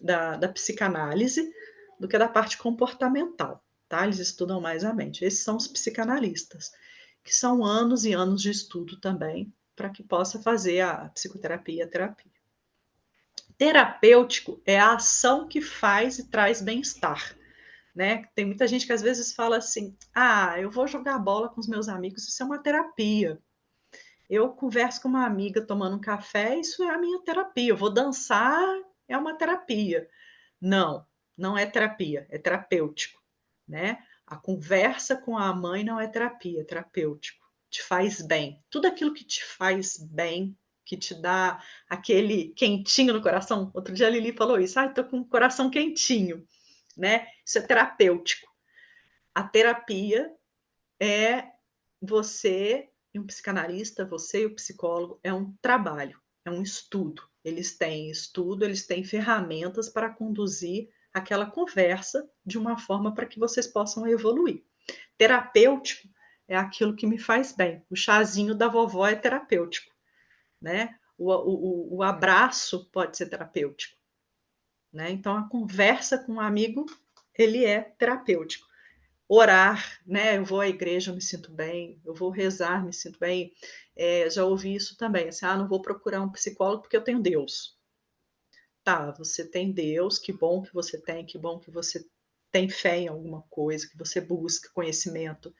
da psicanálise do que da parte comportamental, tá? Eles estudam mais a mente. Esses são os psicanalistas, que são anos e anos de estudo também, para que possa fazer a psicoterapia e a terapia. Terapêutico é a ação que faz e traz bem-estar. Né? Tem muita gente que às vezes fala assim: ah, eu vou jogar bola com os meus amigos, isso é uma terapia. Eu converso com uma amiga tomando um café, isso é a minha terapia. Eu vou dançar, é uma terapia. Não, não é terapia, é terapêutico, né? A conversa com a mãe não é terapia, é terapêutico. Te faz bem. Tudo aquilo que te faz bem, que te dá aquele quentinho no coração. Outro dia a Lili falou isso: ah, tô com o coração quentinho, né? Isso é terapêutico. A terapia é você e um psicanalista, você e o psicólogo, é um trabalho, é um estudo. Eles têm estudo, eles têm ferramentas para conduzir aquela conversa de uma forma para que vocês possam evoluir. Terapêutico é aquilo que me faz bem. O chazinho da vovó é terapêutico, né? O abraço pode ser terapêutico, né? Então, a conversa com um amigo, ele é terapêutico. Orar, né? Eu vou à igreja, eu me sinto bem. Eu vou rezar, me sinto bem. Já ouvi isso também. Assim, não vou procurar um psicólogo porque eu tenho Deus. Tá, você tem Deus, que bom que você tem, que bom que você tem fé em alguma coisa, que você busca conhecimento.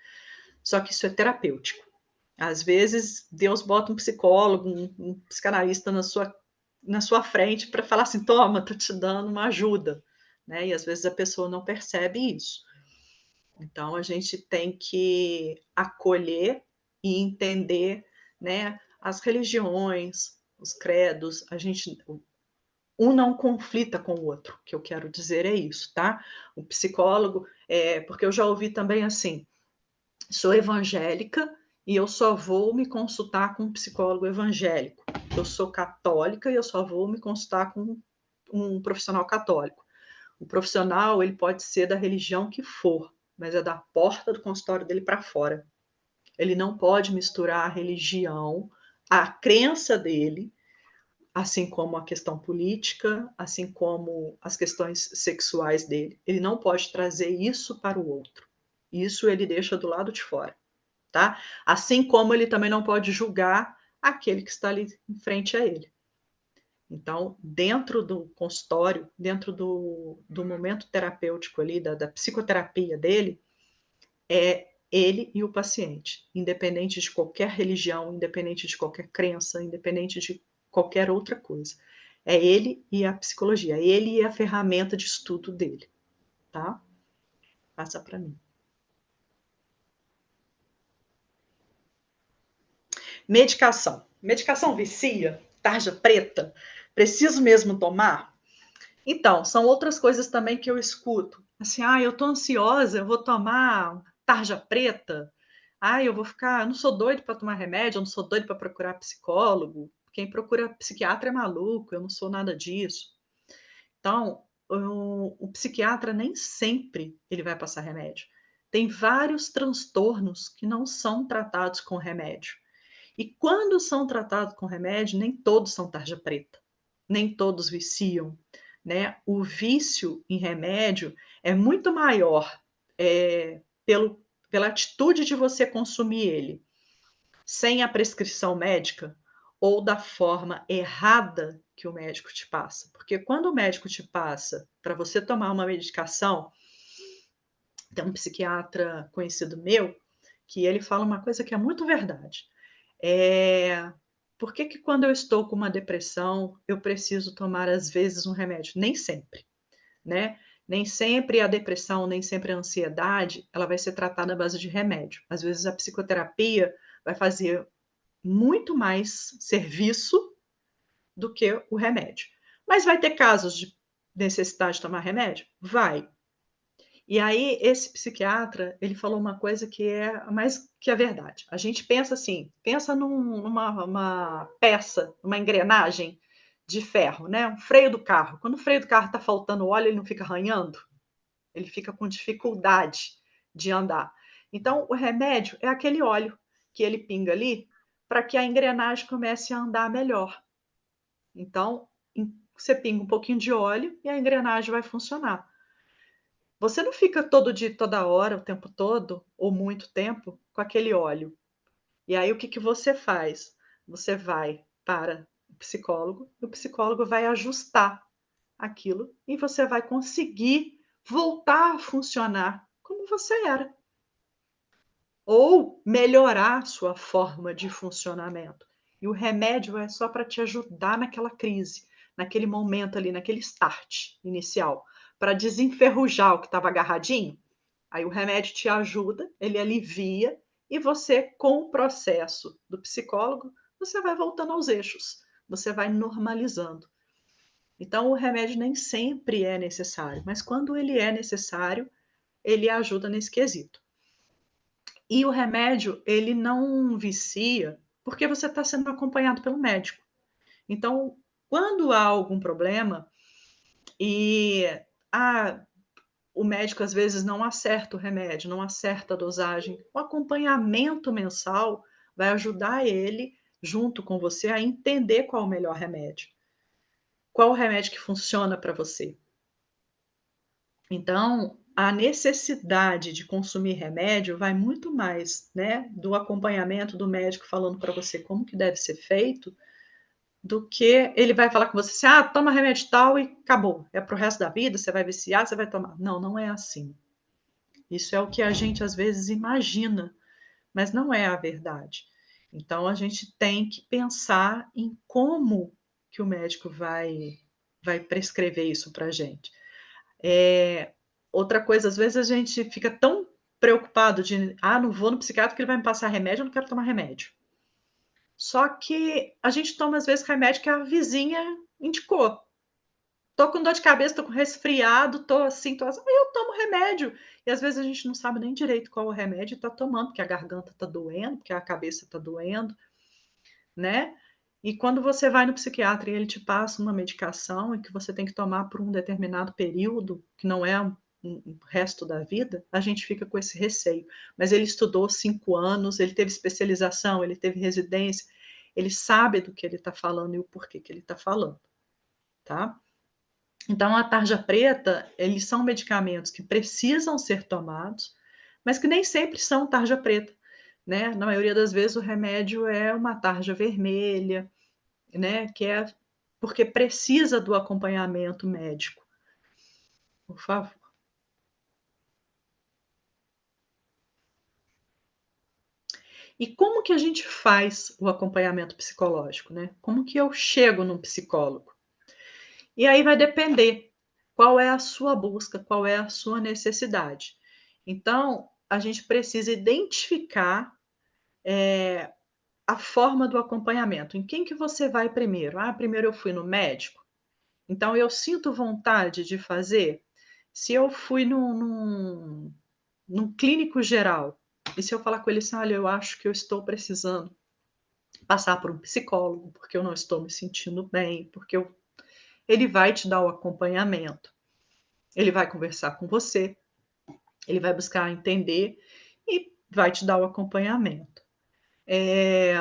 Só que isso é terapêutico. Às vezes, Deus bota um psicólogo, um psicanalista na sua frente para falar assim: toma, tô te dando uma ajuda. Né? E às vezes a pessoa não percebe isso. Então, a gente tem que acolher e entender, né, as religiões, os credos, um não conflita com o outro, o que eu quero dizer é isso, tá? O psicólogo, porque eu já ouvi também assim: sou evangélica e eu só vou me consultar com um psicólogo evangélico. Eu sou católica e eu só vou me consultar com um profissional católico. O profissional, ele pode ser da religião que for, mas é da porta do consultório dele para fora. Ele não pode misturar a religião, a crença dele, assim como a questão política, assim como as questões sexuais dele. Ele não pode trazer isso para o outro. Isso ele deixa do lado de fora, tá? Assim como ele também não pode julgar aquele que está ali em frente a ele. Então, dentro do consultório, dentro do momento terapêutico ali, da psicoterapia dele, ele e o paciente, independente de qualquer religião, independente de qualquer crença, independente de qualquer outra coisa. É ele e a psicologia, é ele e a ferramenta de estudo dele, tá? Passa para mim. Medicação. Medicação vicia? Tarja preta? Preciso mesmo tomar? Então, são outras coisas também que eu escuto. Assim, eu tô ansiosa, eu vou tomar tarja preta. Eu vou ficar, eu não sou doido para tomar remédio, eu não sou doido para procurar psicólogo. Quem procura psiquiatra é maluco, eu não sou nada disso. Então, o psiquiatra nem sempre ele vai passar remédio. Tem vários transtornos que não são tratados com remédio. E quando são tratados com remédio, nem todos são tarja preta, nem todos viciam, né? O vício em remédio é muito maior pela atitude de você consumir ele sem a prescrição médica ou da forma errada que o médico te passa. Porque quando o médico te passa para você tomar uma medicação, tem um psiquiatra conhecido meu que ele fala uma coisa que é muito verdade. Por que quando eu estou com uma depressão, eu preciso tomar, às vezes, um remédio? Nem sempre, né? Nem sempre a depressão, nem sempre a ansiedade, ela vai ser tratada à base de remédio. Às vezes a psicoterapia vai fazer muito mais serviço do que o remédio. Mas vai ter casos de necessidade de tomar remédio? Vai. E aí, esse psiquiatra, ele falou uma coisa que é mais que a verdade. A gente pensa assim, pensa numa peça, uma engrenagem de ferro, né? Um freio do carro. Quando o freio do carro está faltando óleo, ele não fica arranhando? Ele fica com dificuldade de andar. Então, o remédio é aquele óleo que ele pinga ali para que a engrenagem comece a andar melhor. Então, você pinga um pouquinho de óleo e a engrenagem vai funcionar. Você não fica todo dia, toda hora, o tempo todo, ou muito tempo, com aquele óleo. E aí o que você faz? Você vai para o psicólogo vai ajustar aquilo e você vai conseguir voltar a funcionar como você era. Ou melhorar sua forma de funcionamento. E o remédio é só para te ajudar naquela crise, naquele momento ali, naquele start inicial, para desenferrujar o que estava agarradinho. Aí o remédio te ajuda, ele alivia, e você, com o processo do psicólogo, você vai voltando aos eixos, você vai normalizando. Então, o remédio nem sempre é necessário, mas quando ele é necessário, ele ajuda nesse quesito. E o remédio, ele não vicia, porque você está sendo acompanhado pelo médico. Então, quando há algum problema e o médico às vezes não acerta o remédio, não acerta a dosagem, o acompanhamento mensal vai ajudar ele, junto com você, a entender qual o melhor remédio. Qual o remédio que funciona para você. Então, a necessidade de consumir remédio vai muito mais, né, do acompanhamento do médico falando para você como que deve ser feito, do que ele vai falar com você assim, toma remédio tal e acabou, é pro resto da vida, você vai viciar, você vai tomar. Não, não é assim. Isso é o que a gente às vezes imagina, mas não é a verdade. Então, a gente tem que pensar em como que o médico vai prescrever isso para a gente. Outra coisa, às vezes a gente fica tão preocupado de, não vou no psiquiatra porque ele vai me passar remédio, eu não quero tomar remédio. Só que a gente toma, às vezes, remédio que a vizinha indicou. Tô com dor de cabeça, tô com resfriado, tô assim, aí eu tomo remédio. E às vezes a gente não sabe nem direito qual o remédio tá tomando, porque a garganta tá doendo, porque a cabeça tá doendo, né? E quando você vai no psiquiatra e ele te passa uma medicação e que você tem que tomar por um determinado período, que não é o resto da vida, a gente fica com esse receio. Mas ele estudou 5 anos, ele teve especialização, ele teve residência, ele sabe do que ele está falando e o porquê que ele está falando, tá? Então, a tarja preta, eles são medicamentos que precisam ser tomados, mas que nem sempre são tarja preta, né? Na maioria das vezes, o remédio é uma tarja vermelha, né? Que é porque precisa do acompanhamento médico. Por favor. E como que a gente faz o acompanhamento psicológico, né? Como que eu chego num psicólogo? E aí vai depender qual é a sua busca, qual é a sua necessidade. Então, a gente precisa identificar, a forma do acompanhamento. Em quem que você vai primeiro? Ah, primeiro eu fui no médico, então eu sinto vontade de fazer. Se eu fui num clínico geral, e se eu falar com ele assim: "Olha, eu acho que eu estou precisando passar por um psicólogo, porque eu não estou me sentindo bem, porque eu", ele vai te dar o acompanhamento, ele vai conversar com você, ele vai buscar entender e vai te dar o acompanhamento. Eh,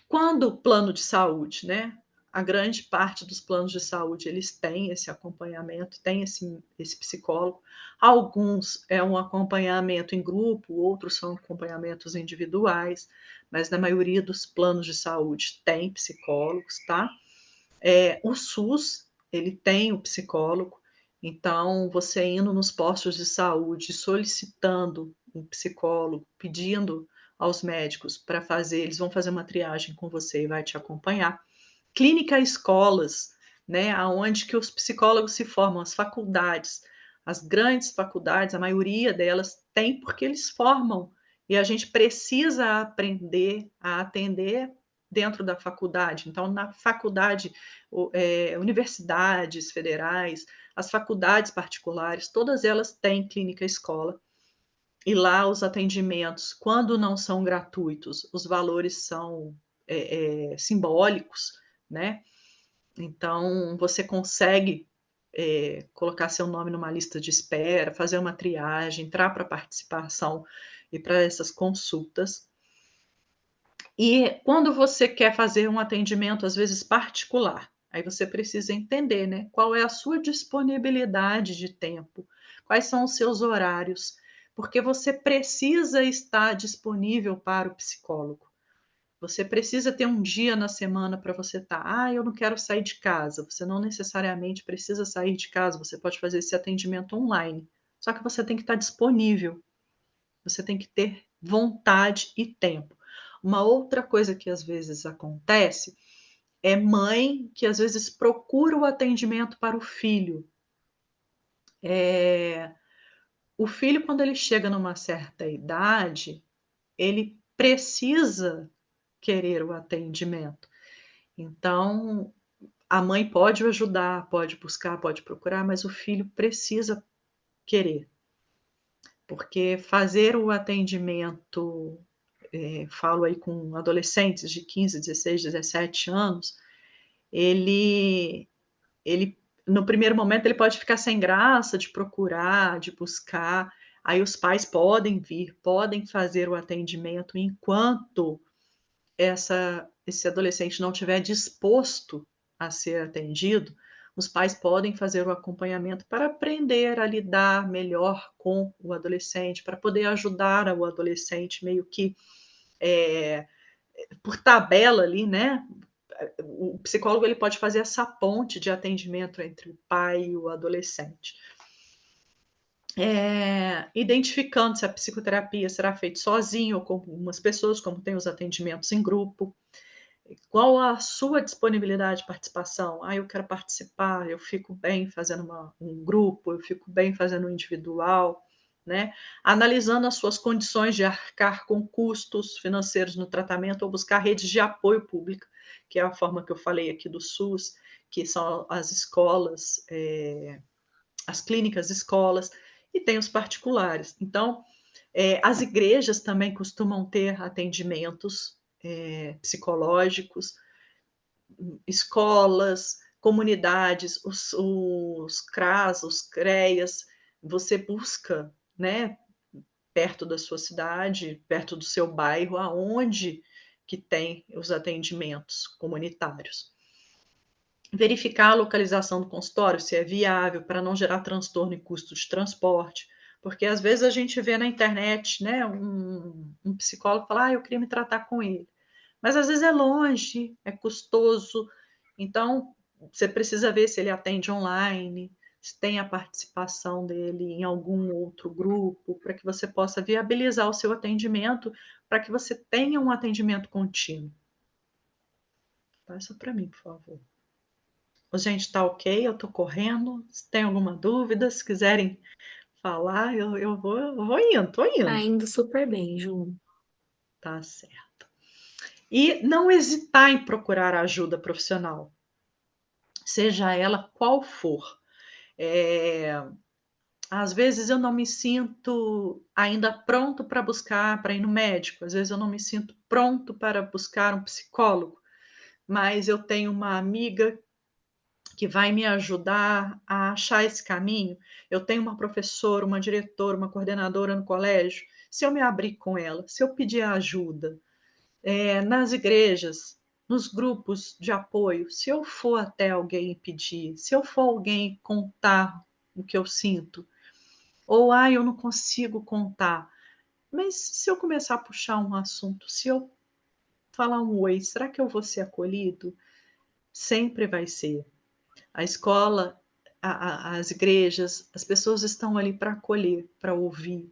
Quando o plano de saúde, né, a grande parte dos planos de saúde, eles têm esse acompanhamento, tem esse psicólogo. Alguns é um acompanhamento em grupo, outros são acompanhamentos individuais, mas na maioria dos planos de saúde tem psicólogos, tá? O SUS, ele tem o psicólogo, então você indo nos postos de saúde, solicitando um psicólogo, pedindo aos médicos para fazer, eles vão fazer uma triagem com você e vai te acompanhar. Clínica escolas, né, aonde que os psicólogos se formam, as faculdades, as grandes faculdades, a maioria delas tem, porque eles formam, e a gente precisa aprender a atender dentro da faculdade. Então, na faculdade, universidades federais, as faculdades particulares, todas elas têm clínica escola, e lá os atendimentos, quando não são gratuitos, os valores são, simbólicos, né. Então você consegue, colocar seu nome numa lista de espera, fazer uma triagem, entrar para participação e para essas consultas. E quando você quer fazer um atendimento, às vezes particular, aí você precisa entender, né, qual é a sua disponibilidade de tempo, quais são os seus horários, porque você precisa estar disponível para o psicólogo. Você precisa ter um dia na semana para você estar. Ah, eu não quero sair de casa. Você não necessariamente precisa sair de casa, você pode fazer esse atendimento online. Só que você tem que estar disponível, você tem que ter vontade e tempo. Uma outra coisa que às vezes acontece é mãe que às vezes procura o atendimento para o filho. Eh, o filho, quando ele chega numa certa idade, ele precisa querer o atendimento. Então, a mãe pode ajudar, pode buscar, pode procurar, mas o filho precisa querer, porque fazer o atendimento, falo aí com adolescentes de 15, 16, 17 anos, ele ele no primeiro momento ele pode ficar sem graça de procurar, de buscar, aí os pais podem vir, podem fazer o atendimento enquanto esse adolescente não estiver disposto a ser atendido, os pais podem fazer o acompanhamento para aprender a lidar melhor com o adolescente, para poder ajudar o adolescente meio que, eh, por tabela ali, né. O psicólogo ele pode fazer essa ponte de atendimento entre o pai e o adolescente. Identificando se a psicoterapia será feita sozinho ou com algumas pessoas, como tem os atendimentos em grupo. Qual a sua disponibilidade de participação? "Ah, eu quero participar, eu fico bem fazendo um grupo, eu fico bem fazendo um individual", né. Analisando as suas condições de arcar com custos financeiros no tratamento ou buscar redes de apoio pública, que é a forma que eu falei aqui do SUS, que são as escolas, as clínicas escolas, e tem os particulares. Então, as igrejas também costumam ter atendimentos, psicológicos, escolas, comunidades, os CRAS, os CREAs, você busca, né, perto da sua cidade, perto do seu bairro, aonde que tem os atendimentos comunitários. Verificar a localização do consultório, se é viável, para não gerar transtorno e custo de transporte, porque às vezes a gente vê na internet, né, um psicólogo falar: "Ah, eu queria me tratar com ele", mas às vezes é longe, é custoso, então você precisa ver se ele atende online, se tem a participação dele em algum outro grupo, para que você possa viabilizar o seu atendimento, para que você tenha um atendimento contínuo. Passa para mim, por favor. Gente, tá ok? Eu tô correndo. Se tem alguma dúvida, se quiserem falar, eu vou indo, tô Tá indo. indo super bem, Ju. Tá certo. E não hesitar em procurar ajuda profissional, seja ela qual for. Às vezes eu não me sinto ainda pronto para ir no médico, às vezes eu não me sinto pronto para buscar um psicólogo, mas eu tenho uma amiga que vai me ajudar a achar esse caminho. Eu tenho uma professora, uma diretora, uma coordenadora no colégio. Se eu me abrir com ela, se eu pedir ajuda, nas igrejas, nos grupos de apoio, se eu for até alguém pedir, se eu for alguém contar o que eu sinto, ou eu não consigo contar, mas se eu começar a puxar um assunto, se eu falar um oi, será que eu vou ser acolhido? Sempre vai ser. A escola, as igrejas, as pessoas estão ali para acolher, para ouvir.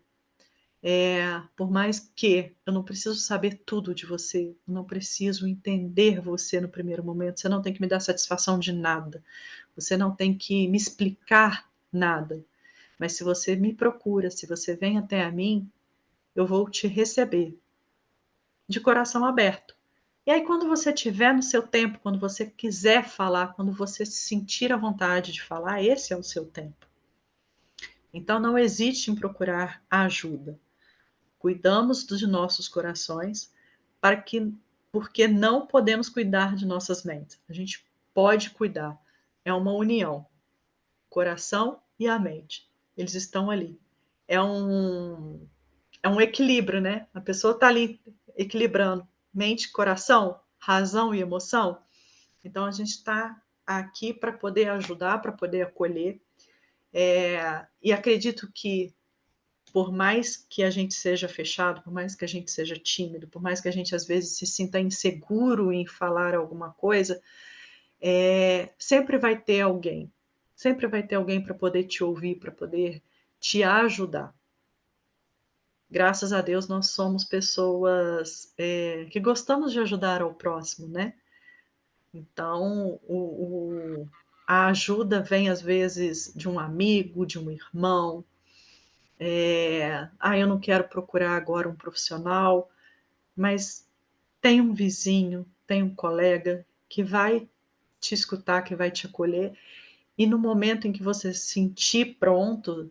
Por mais que eu não preciso saber tudo de você, eu não preciso entender você no primeiro momento, você não tem que me dar satisfação de nada, você não tem que me explicar nada. Mas se você me procura, se você vem até a mim, eu vou te receber de coração aberto. E aí, quando você tiver no seu tempo, quando você quiser falar, quando você se sentir à vontade de falar, esse é o seu tempo. Então, não hesite em procurar ajuda. Cuidamos de nossos corações para que, porque não podemos cuidar de nossas mentes. A gente pode cuidar. É uma união. Coração e a mente. Eles estão ali. É um equilíbrio, né? A pessoa está ali equilibrando mente, coração, razão e emoção. Então a gente está aqui para poder ajudar, para poder acolher. E acredito que por mais que a gente seja fechado, por mais que a gente seja tímido, por mais que a gente às vezes se sinta inseguro em falar alguma coisa, sempre vai ter alguém para poder te ouvir, para poder te ajudar. Graças a Deus nós somos pessoas que gostamos de ajudar ao próximo, né? Então a ajuda vem às vezes de um amigo, de um irmão. Eu não quero procurar agora um profissional, mas tem um vizinho, tem um colega que vai te escutar, que vai te acolher, e no momento em que você se sentir pronto,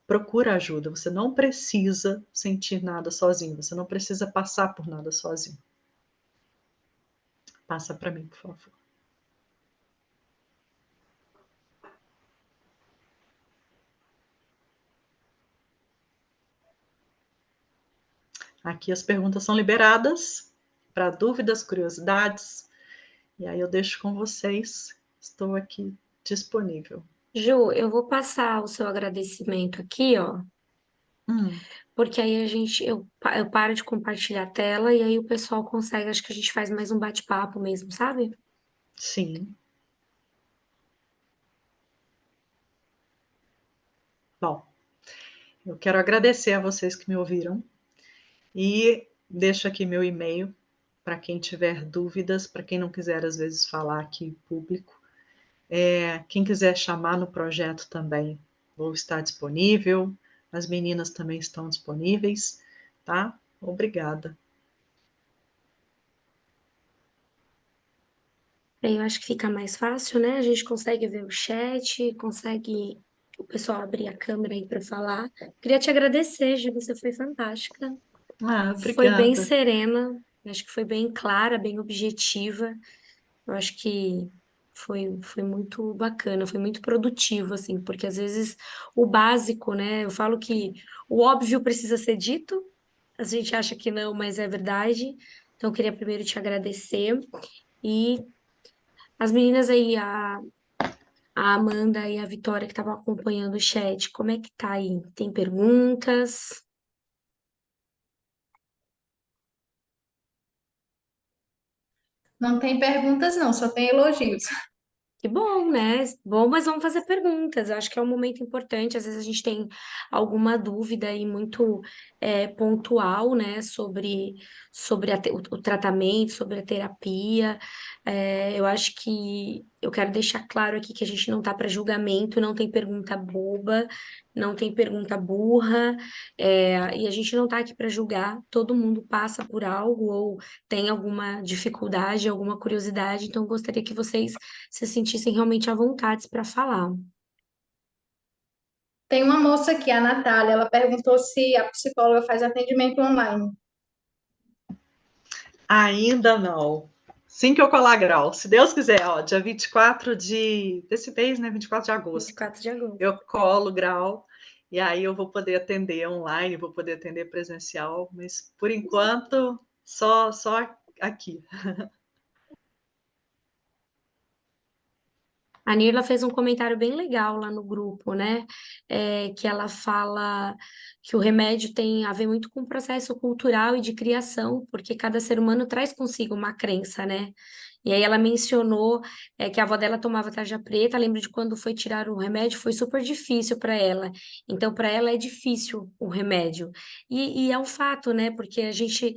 procura ajuda. Você não precisa sentir nada sozinho, você não precisa passar por nada sozinho. Passa para mim, por favor. Aqui as perguntas são liberadas para dúvidas, curiosidades, e aí eu deixo com vocês. Estou aqui disponível. Ju, eu vou passar o seu agradecimento aqui, ó, Hum, porque aí eu paro de compartilhar a tela e aí o pessoal consegue, acho que a gente faz mais um bate-papo mesmo, sabe? sim. Bom, eu quero agradecer a vocês que me ouviram e deixo aqui meu e-mail para quem tiver dúvidas, para quem não quiser às vezes falar aqui em público. Quem quiser chamar no projeto também, vou estar disponível. As meninas também estão disponíveis, tá? Obrigada. Aí eu acho que fica mais fácil, né? A gente consegue ver o chat, consegue o pessoal abrir a câmera aí para falar. Queria te agradecer, Ju, você foi fantástica. Foi bem Obrigada. serena, acho que foi bem clara, bem objetiva. Eu acho que foi muito bacana, foi muito produtivo, assim, porque às vezes o básico, né? Eu falo que o óbvio precisa ser dito, a gente acha que não, mas é verdade. Então, eu queria primeiro te agradecer. E as meninas aí, a Amanda e a Vitória, que estavam acompanhando o chat, como é que tá aí? Tem perguntas? Não tem perguntas, não, só tem elogios. Que bom, né? Bom, mas vamos fazer perguntas. Eu acho que é um momento importante. Às vezes a gente tem alguma dúvida aí muito pontual, né? Sobre o tratamento, sobre a terapia. Eu acho que eu quero deixar claro aqui que a gente não tá para julgamento, não tem pergunta boba, não tem pergunta burra, e a gente não tá aqui para julgar. Todo mundo passa por algo ou tem alguma dificuldade, alguma curiosidade. Então, eu gostaria que vocês se sentissem realmente à vontade para falar. Tem uma moça aqui, a Natália, ela perguntou se a psicóloga faz atendimento online. Ainda não. Sim que eu colar grau. Se Deus quiser, ó, dia 24 desse mês, né? 24 de agosto. 24 de agosto. Eu colo grau e aí eu vou poder atender online, vou poder atender presencial, mas por enquanto só aqui. A Nirla fez um comentário bem legal lá no grupo, né? Que ela fala que o remédio tem a ver muito com o processo cultural e de criação, porque cada ser humano traz consigo uma crença, né? E aí ela mencionou que a avó dela tomava tarja preta. Lembro de quando foi tirar o remédio, foi super difícil para ela. Então, para ela é difícil o remédio. E é um fato, né? Porque a gente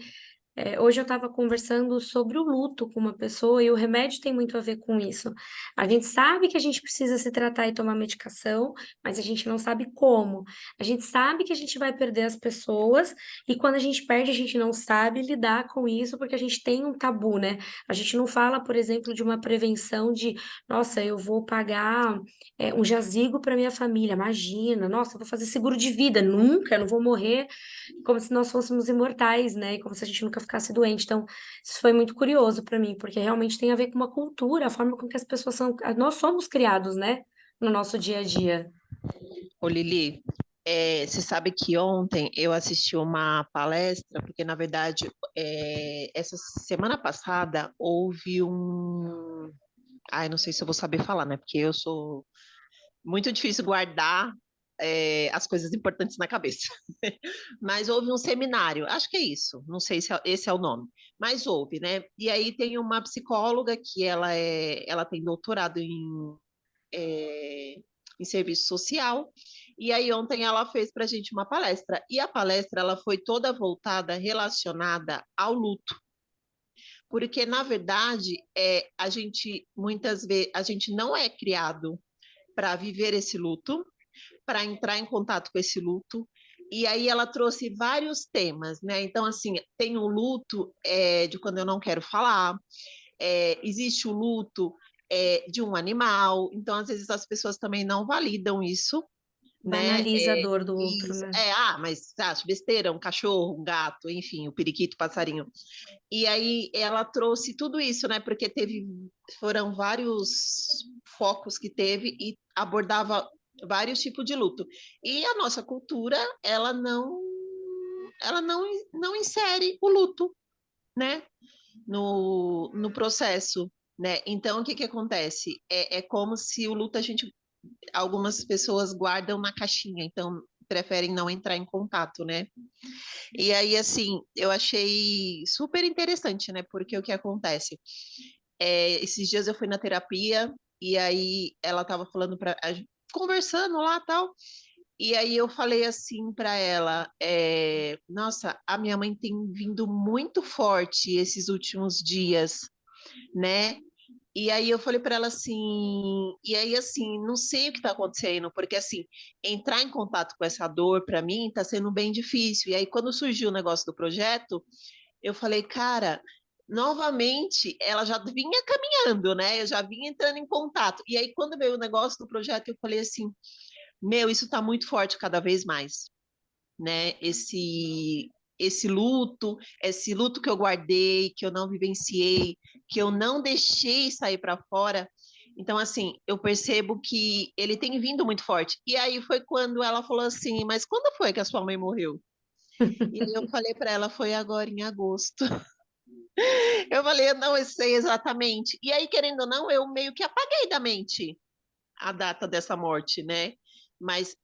hoje eu estava conversando sobre o luto com uma pessoa e o remédio tem muito a ver com isso. A gente sabe que a gente precisa se tratar e tomar medicação, mas a gente não sabe como. A gente sabe que a gente vai perder as pessoas e quando a gente perde, a gente não sabe lidar com isso porque a gente tem um tabu, né? A gente não fala, por exemplo, de uma prevenção de, nossa, eu vou pagar um jazigo para minha família. Imagina, nossa, eu vou fazer seguro de vida, nunca, eu não vou morrer como se nós fôssemos imortais, né? E como se a gente nunca ficasse doente. Então, isso foi muito curioso para mim, porque realmente tem a ver com uma cultura, a forma com que as pessoas são. Nós somos criados, né? No nosso dia a dia. Ô Lili, você sabe que ontem eu assisti uma palestra, porque na verdade essa semana passada houve um. Ai, não sei se eu vou saber falar, né? Porque eu sou muito difícil guardar as coisas importantes na cabeça. Mas houve um seminário, acho que é isso, não sei se esse é o nome, mas houve, né? E aí tem uma psicóloga que ela tem doutorado é, em serviço social, e aí ontem ela fez para a gente uma palestra, e a palestra ela foi toda voltada, relacionada ao luto, porque na verdade a gente muitas vezes a gente não é criado para viver esse luto, para entrar em contato com esse luto. E aí ela trouxe vários temas, né? Então, assim, tem o luto de quando eu não quero falar, existe o luto de um animal, então às vezes as pessoas também não validam isso, né? Banaliza a dor do outro, Isso, né? mas acho besteira, um cachorro, um gato, enfim, o periquito, o passarinho. E aí ela trouxe tudo isso, né? Porque foram vários focos que teve e abordava vários tipos de luto. E a nossa cultura, ela não insere o luto, né? No processo, né? Então, o que que acontece? É como se o luto algumas pessoas guardam na caixinha, então preferem não entrar em contato, né? E aí, assim, eu achei super interessante, né? Porque o que acontece? Esses dias eu fui na terapia e aí ela tava falando conversando lá tal. E aí eu falei assim para ela, nossa, a minha mãe tem vindo muito forte esses últimos dias, né? E aí eu falei para ela assim, e aí assim, não sei o que está acontecendo, porque assim, entrar em contato com essa dor para mim está sendo bem difícil. E aí quando surgiu o negócio do projeto, eu falei, cara, novamente ela já vinha caminhando, né? Eu já vinha entrando em contato. E aí quando veio o negócio do projeto, eu falei assim, meu, isso está muito forte cada vez mais, né? Esse luto que eu guardei, que eu não vivenciei, que eu não deixei sair para fora. Então, assim, eu percebo que ele tem vindo muito forte. E aí foi quando ela falou assim: Mas quando foi que a sua mãe morreu? E aí eu falei para ela: Foi agora em agosto. Eu falei: Eu não sei exatamente. E aí, querendo ou não, eu meio que apaguei da mente a data dessa morte, né? Mas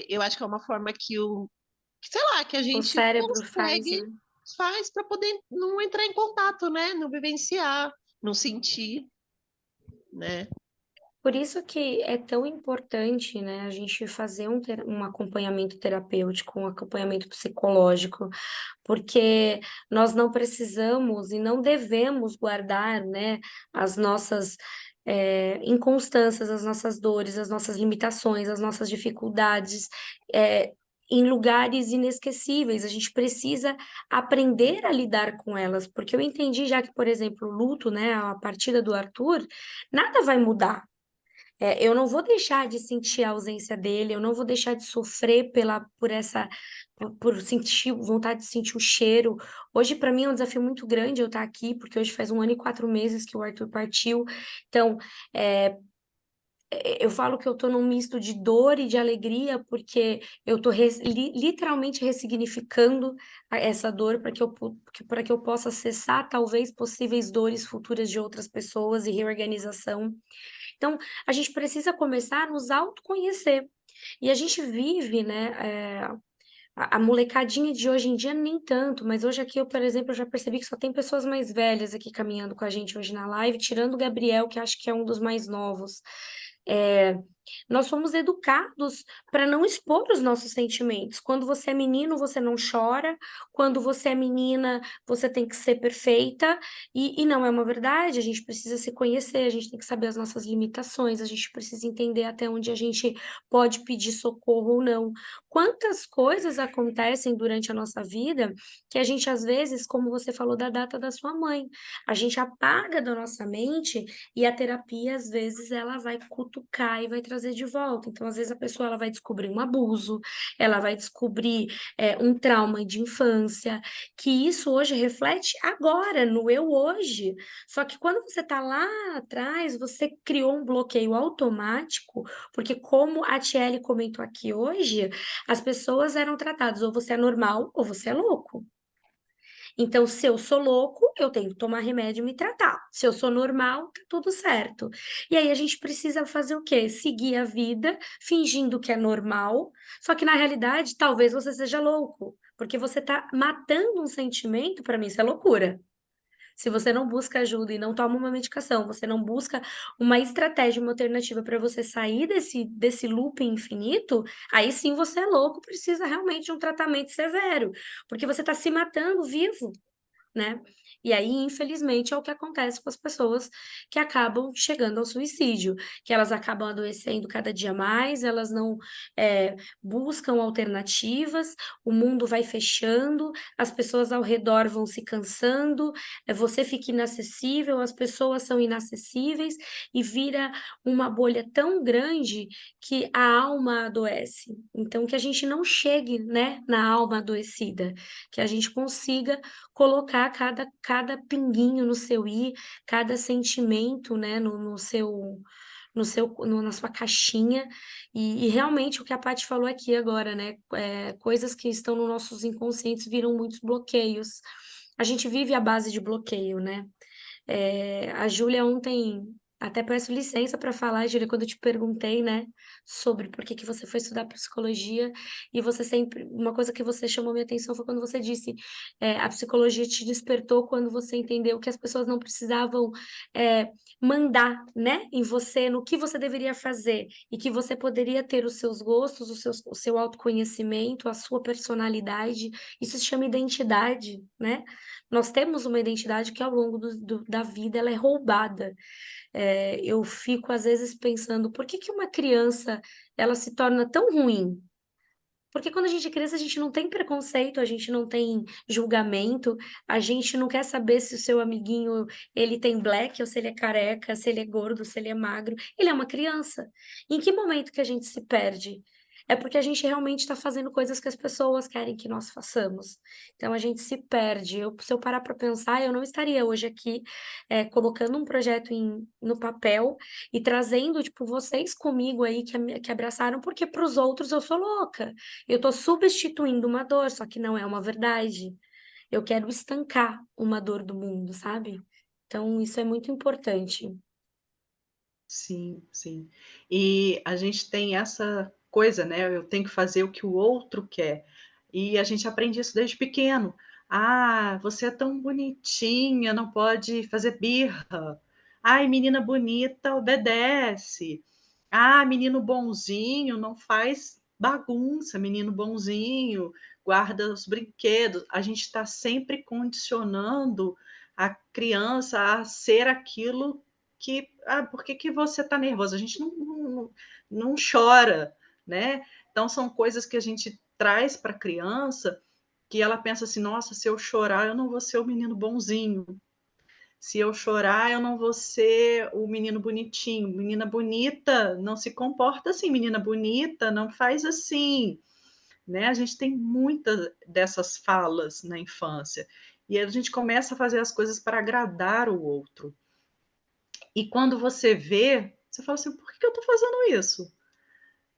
eu acho que é uma forma sei lá, que a O gente cérebro faz, consegue, né? faz para poder não entrar em contato, né? Não vivenciar, não sentir, né? Por isso que é tão importante, né, a gente fazer um acompanhamento terapêutico, um acompanhamento psicológico, porque nós não precisamos e não devemos guardar, né, as nossas inconstâncias, as nossas dores, as nossas limitações, as nossas dificuldades, eh, em lugares inesquecíveis. A gente precisa aprender a lidar com elas, porque eu entendi já que, por exemplo, o luto, né, a partida do Arthur, nada vai mudar. Eu não vou deixar de sentir a ausência dele, eu não vou deixar de sofrer por sentir vontade de sentir o cheiro. Hoje, para mim, é um desafio muito grande eu estar aqui, porque hoje faz 1 ano e 4 meses que o Arthur partiu. Então, eh, eu falo que eu estou num misto de dor e de alegria, porque eu estou literalmente ressignificando essa dor para que eu possa acessar, talvez, possíveis dores futuras de outras pessoas e reorganização. Então, a gente precisa começar a nos autoconhecer. E a gente vive, né, a molecadinha de hoje em dia nem tanto, mas hoje aqui eu, por exemplo, eu já percebi que só tem pessoas mais velhas aqui caminhando com a gente hoje na live, tirando o Gabriel, que acho que é um dos mais novos. Eh, Nós somos educados para não expor os nossos sentimentos. Quando você é menino, você não chora. Quando você é menina, você tem que ser perfeita. E não é uma verdade. A gente precisa se conhecer, a gente tem que saber as nossas limitações, a gente precisa entender até onde a gente pode pedir socorro ou não. Quantas coisas acontecem durante a nossa vida que a gente, às vezes, como você falou da data da sua mãe, a gente apaga da nossa mente e a terapia, às vezes, ela vai cutucar e vai trazer de volta. Então, às vezes, a pessoa ela vai descobrir um abuso, ela vai descobrir um trauma de infância, que isso hoje reflete agora, no eu hoje. Só que quando você está lá atrás, você criou um bloqueio automático, porque como a Tiele comentou aqui hoje, as pessoas eram tratadas ou você é normal ou você é louco. Então, se eu sou louco, eu tenho que tomar remédio e me tratar. Se eu sou normal, tá tudo certo. E aí a gente precisa fazer o quê? Seguir a vida fingindo que é normal, só que na realidade talvez você seja louco, porque você tá matando um sentimento, para mim isso é loucura. Se você não busca ajuda e não toma uma medicação, você não busca uma estratégia, uma alternativa para você sair desse looping infinito, aí sim você é louco, precisa realmente de um tratamento severo, porque você está se matando vivo, né? E aí, infelizmente, é o que acontece com as pessoas que acabam chegando ao suicídio, que elas acabam adoecendo cada dia mais, elas não buscam alternativas, o mundo vai fechando, as pessoas ao redor vão se cansando, você fica inacessível, as pessoas são inacessíveis e vira uma bolha tão grande que a alma adoece. Então, que a gente não chegue, né, na alma adoecida, que a gente consiga colocar cada pinguinho no seu i, cada sentimento, né, na sua caixinha, e realmente o que a Paty falou aqui agora, né, coisas que estão nos nossos inconscientes viram muitos bloqueios. A gente vive à base de bloqueio, né? A Júlia ontem, até peço licença para falar, Júlia, quando eu te perguntei, né, sobre por que que você foi estudar psicologia, e você sempre, uma coisa que você chamou minha atenção foi quando você disse, a psicologia te despertou quando você entendeu que as pessoas não precisavam mandar, né, em você, no que você deveria fazer, e que você poderia ter os seus gostos, o seu autoconhecimento, a sua personalidade, isso se chama identidade, né? Nós temos uma identidade que ao longo da vida ela é roubada. Eu fico às vezes pensando, por que que uma criança ela se torna tão ruim? Porque quando a gente é criança, a gente não tem preconceito, a gente não tem julgamento, a gente não quer saber se o seu amiguinho ele tem black ou se ele é careca, se ele é gordo, se ele é magro. Ele é uma criança. Em que momento que a gente se perde? É porque a gente realmente está fazendo coisas que as pessoas querem que nós façamos. Então a gente se perde. Se eu parar para pensar, eu não estaria hoje aqui colocando um projeto no papel e trazendo, tipo, vocês comigo aí que abraçaram, porque para os outros eu sou louca. Eu estou substituindo uma dor, só que não é uma verdade. Eu quero estancar uma dor do mundo, sabe? Então, isso é muito importante. Sim, sim. E a gente tem essa coisa, né? Eu tenho que fazer o que o outro quer. E a gente aprende isso desde pequeno. Ah, você é tão bonitinha, não pode fazer birra. Ai, menina bonita, obedece. Ah, menino bonzinho, não faz bagunça, menino bonzinho, guarda os brinquedos. A gente está sempre condicionando a criança a ser aquilo que. Ah, por que, que você está nervoso? A gente não chora, né? Então, são coisas que a gente traz para a criança que ela pensa assim: nossa, se eu chorar, eu não vou ser o menino bonzinho. Se eu chorar, eu não vou ser o menino bonitinho. Menina bonita não se comporta assim. Menina bonita não faz assim. Né? A gente tem muitas dessas falas na infância. E a gente começa a fazer as coisas para agradar o outro. E quando você vê, você fala assim: por que eu estou fazendo isso?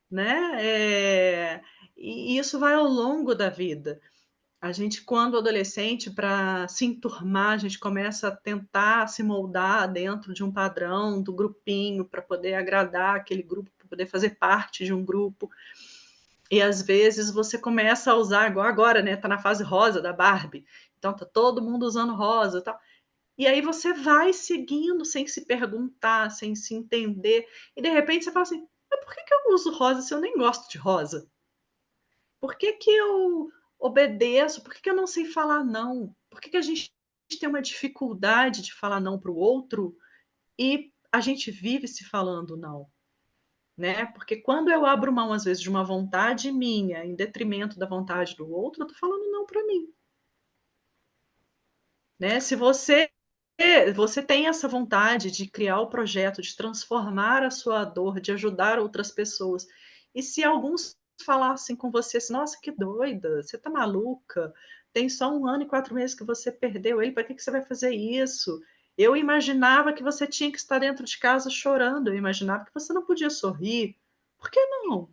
Né? E isso vai ao longo da vida. A gente, quando adolescente, para se enturmar, a gente começa a tentar se moldar dentro de um padrão, do grupinho, para poder agradar aquele grupo, para poder fazer parte de um grupo. E às vezes você começa a usar, igual agora, né? Tá na fase rosa da Barbie. Então tá todo mundo usando rosa e tal. E aí você vai seguindo sem se perguntar, sem se entender. E de repente você fala assim: mas por que eu uso rosa se eu nem gosto de rosa? Por que eu obedeço? Por que eu não sei falar não? Por que a gente tem uma dificuldade de falar não para o outro e a gente vive se falando não? Né? Porque quando eu abro mão, às vezes, de uma vontade minha em detrimento da vontade do outro, eu estou falando não para mim. Né? Se você tem essa vontade de criar o projeto, de transformar a sua dor, de ajudar outras pessoas, e se alguns falassem com você assim: nossa, que doida, você tá maluca, tem só 1 ano e 4 meses que você perdeu ele, para que você vai fazer isso? Eu imaginava que você tinha que estar dentro de casa chorando, eu imaginava que você não podia sorrir. Por que não?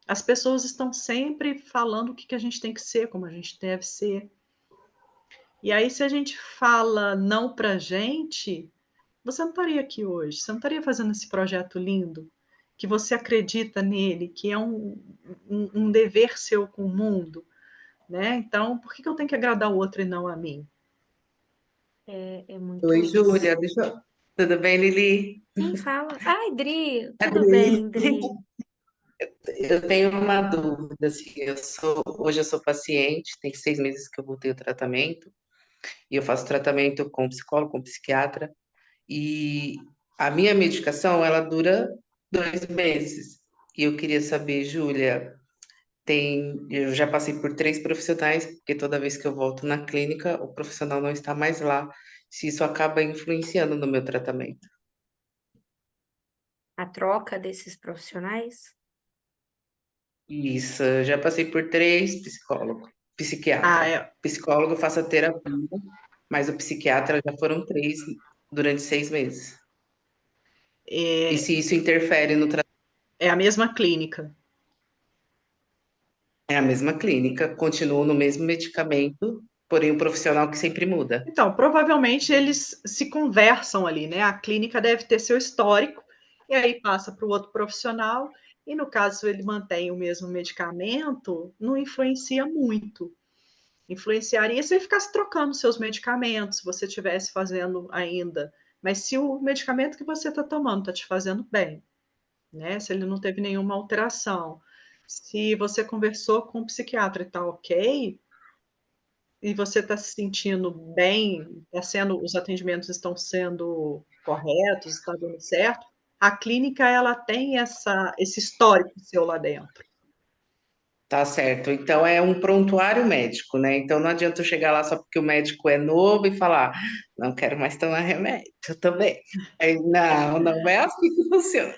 As pessoas estão sempre falando o que a gente tem que ser, como a gente deve ser. E aí, se a gente fala não para a gente, você não estaria aqui hoje, você não estaria fazendo esse projeto lindo, que você acredita nele, que é um dever seu com o mundo, né? Então, por que eu tenho que agradar o outro e não a mim? É muito Oi, isso. Júlia, tudo bem, Lili? Quem fala? Ai, Dri, tudo Adri, bem, Dri? eu tenho uma dúvida, assim, hoje eu sou paciente, tem 6 meses que eu voltei o tratamento, e eu faço tratamento com psicólogo, com psiquiatra, e a minha medicação, ela dura 2 meses. E eu queria saber, Júlia, eu já passei por 3 profissionais, porque toda vez que eu volto na clínica, o profissional não está mais lá, se isso acaba influenciando no meu tratamento. A troca desses profissionais? Isso, eu já passei por 3 psicólogos, Ah, psiquiatra. é, Psicólogo eu faço a terapia, mas o psiquiatra já foram 3 durante 6 meses. E é, se isso interfere no tratamento, é a mesma clínica. é a mesma clínica, continuo no mesmo medicamento, porém o profissional que sempre muda. Então, provavelmente eles se conversam ali, né? A clínica deve ter seu histórico, e aí passa para o outro profissional, e no caso ele mantém o mesmo medicamento, não influencia muito. Influenciaria se ele ficasse trocando seus medicamentos, se você estivesse fazendo ainda. Mas se o medicamento que você está tomando está te fazendo bem, né? Se ele não teve nenhuma alteração, se você conversou com o psiquiatra e está ok, e você está se sentindo bem, os atendimentos estão sendo corretos, está dando certo, a clínica ela tem esse histórico seu lá dentro. Tá certo. Então é um prontuário médico, né? Então não adianta eu chegar lá só porque o médico é novo e falar, não quero mais tomar remédio também. Aí, não, não é assim que funciona.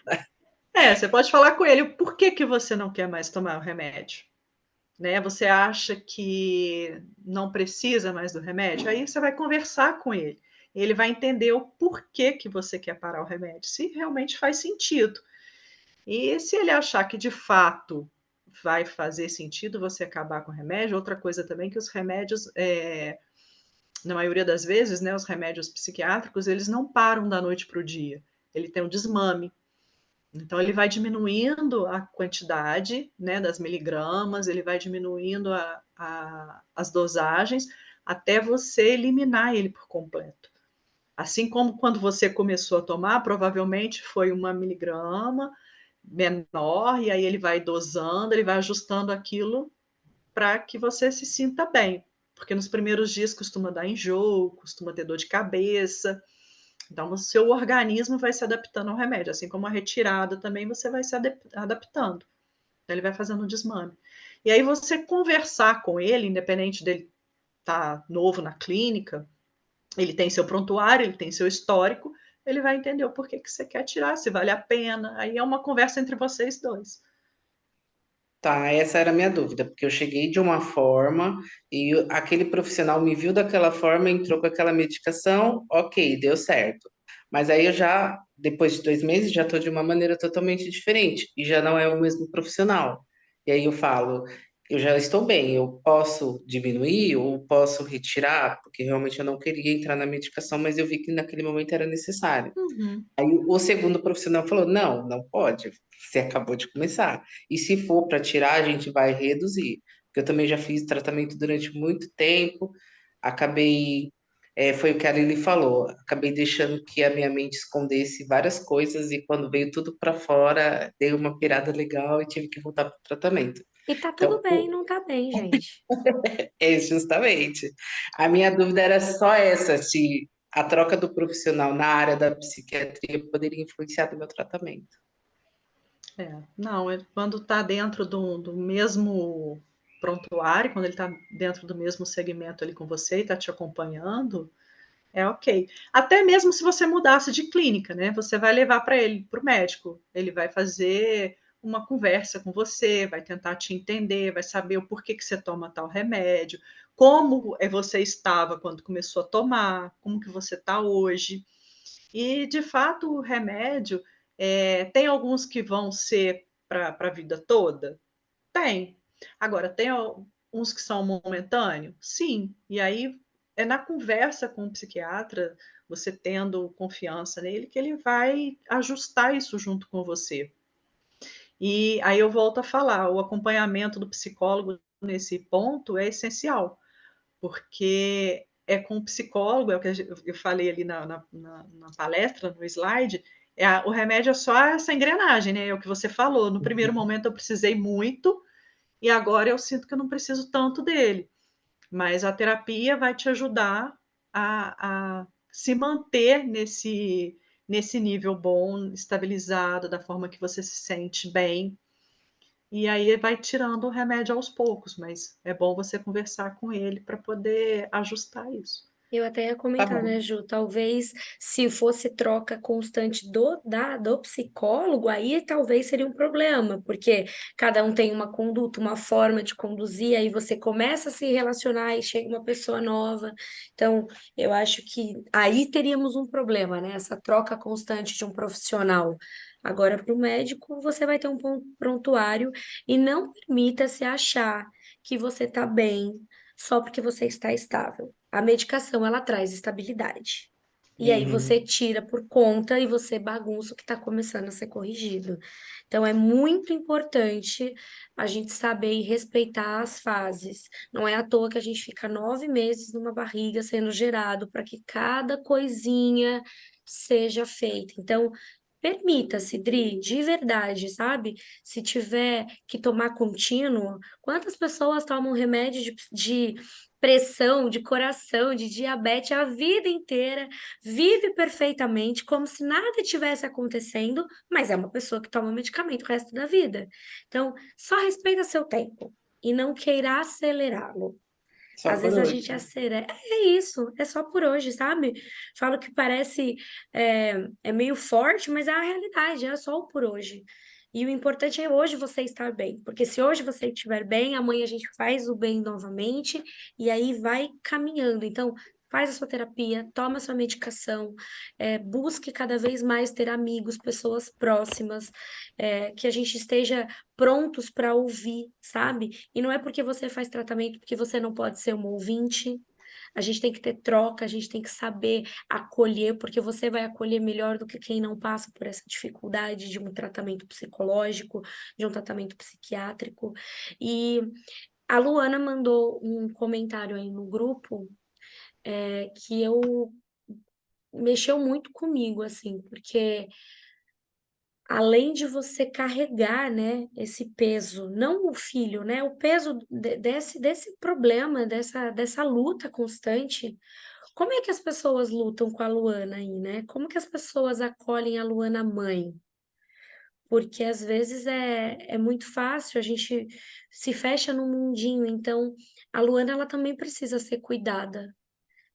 Você pode falar com ele, por que você não quer mais tomar o remédio? Né? Você acha que não precisa mais do remédio? Aí você vai conversar com ele. Ele vai entender o porquê que você quer parar o remédio, se realmente faz sentido. E se ele achar que de fato vai fazer sentido você acabar com o remédio, outra coisa também que os remédios, na maioria das vezes, né, os remédios psiquiátricos, eles não param da noite para o dia. Ele tem um desmame. Então, ele vai diminuindo a quantidade, né, das miligramas, ele vai diminuindo as dosagens até você eliminar ele por completo. Assim como quando você começou a tomar, provavelmente foi 1 miligrama menor, e aí ele vai dosando, ele vai ajustando aquilo para que você se sinta bem. Porque nos primeiros dias costuma dar enjoo, costuma ter dor de cabeça. Então, o seu organismo vai se adaptando ao remédio, assim como a retirada também você vai se adaptando. Então, ele vai fazendo um desmame. E aí, você conversar com ele, independente dele estar novo na clínica, ele tem seu prontuário, ele tem seu histórico, ele vai entender o porquê que você quer tirar, se vale a pena. Aí é uma conversa entre vocês dois. Tá, essa era a minha dúvida, porque eu cheguei de uma forma e aquele profissional me viu daquela forma, entrou com aquela medicação, ok, deu certo. Mas aí eu já, depois de 2 meses, já estou de uma maneira totalmente diferente e já não é o mesmo profissional. E aí eu falo, eu já estou bem, eu posso diminuir ou posso retirar, porque realmente eu não queria entrar na medicação, mas eu vi que naquele momento era necessário. Uhum. Aí o segundo profissional falou: não, não pode, você acabou de começar. E se for para tirar, a gente vai reduzir. Porque eu também já fiz tratamento durante muito tempo, acabei, foi o que a Lili falou, acabei deixando que a minha mente escondesse várias coisas e quando veio tudo para fora, dei uma pirada legal e tive que voltar para o tratamento. E tá tudo Então, bem, não tá bem, gente. é justamente. A minha dúvida era só essa, se a troca do profissional na área da psiquiatria poderia influenciar no meu tratamento. Não, quando está dentro do mesmo prontuário, quando ele está dentro do mesmo segmento ali com você e está te acompanhando, é ok. Até mesmo se você mudasse de clínica, né? Você vai levar para ele, para o médico. Ele vai fazer uma conversa com você, vai tentar te entender, vai saber o porquê que você toma tal remédio, como você estava quando começou a tomar, como que você está hoje. E, de fato, o remédio, tem alguns que vão ser para a vida toda? Tem. Agora, tem uns que são momentâneos? Sim. E aí, é na conversa com o psiquiatra, você tendo confiança nele, que ele vai ajustar isso junto com você. E aí eu volto a falar, o acompanhamento do psicólogo nesse ponto é essencial, porque é com o psicólogo, é o que eu falei ali na palestra, no slide, o remédio é só essa engrenagem, né? É o que você falou. No primeiro momento eu precisei muito, e agora eu sinto que eu não preciso tanto dele. Mas a terapia vai te ajudar a se manter nesse nível bom, estabilizado, da forma que você se sente bem. E aí vai tirando o remédio aos poucos, mas é bom você conversar com ele para poder ajustar isso. Eu até ia Tá comentar, bom. né, Ju? Talvez se fosse troca constante do psicólogo, aí talvez seria um problema, porque cada um tem uma conduta, uma forma de conduzir, aí você começa a se relacionar e chega uma pessoa nova. Então, eu acho que aí teríamos um problema, né? Essa troca constante de um profissional. Agora, para o médico, você vai ter um prontuário e não permita-se achar que você está bem só porque você está estável. A medicação, ela traz estabilidade. E aí você Uhum. tira por conta e você bagunça o que está começando a ser corrigido. Então é muito importante a gente saber e respeitar as fases. Não é à toa que a gente fica 9 meses numa barriga sendo gerado para que cada coisinha seja feita. Então, permita-se, Dri, de verdade, sabe? Se tiver que tomar contínuo, quantas pessoas tomam remédio de pressão, de coração, de diabetes a vida inteira, vive perfeitamente, como se nada tivesse acontecendo, mas é uma pessoa que toma medicamento o resto da vida. Então, só respeita seu tempo e não queira acelerá-lo. Só Às por vezes a hoje. gente acelera. É isso, é só por hoje, sabe? Falo que parece é meio forte, mas é a realidade, é só o por hoje. E o importante é hoje você estar bem, porque se hoje você estiver bem, amanhã a gente faz o bem novamente e aí vai caminhando. Então, faz a sua terapia, toma a sua medicação, busque cada vez mais ter amigos, pessoas próximas, que a gente esteja prontos para ouvir, sabe? E não é porque você faz tratamento porque você não pode ser um ouvinte. A gente tem que ter troca, a gente tem que saber acolher, porque você vai acolher melhor do que quem não passa por essa dificuldade de um tratamento psicológico, de um tratamento psiquiátrico. E a Luana mandou um comentário aí no grupo, que eu mexeu muito comigo, assim, porque além de você carregar, né, esse peso, não o filho, né, o peso desse problema, dessa luta constante, como é que as pessoas lutam com a Luana aí, né? Como que as pessoas acolhem a Luana mãe? Porque às vezes é muito fácil, a gente se fecha num mundinho, então a Luana ela também precisa ser cuidada.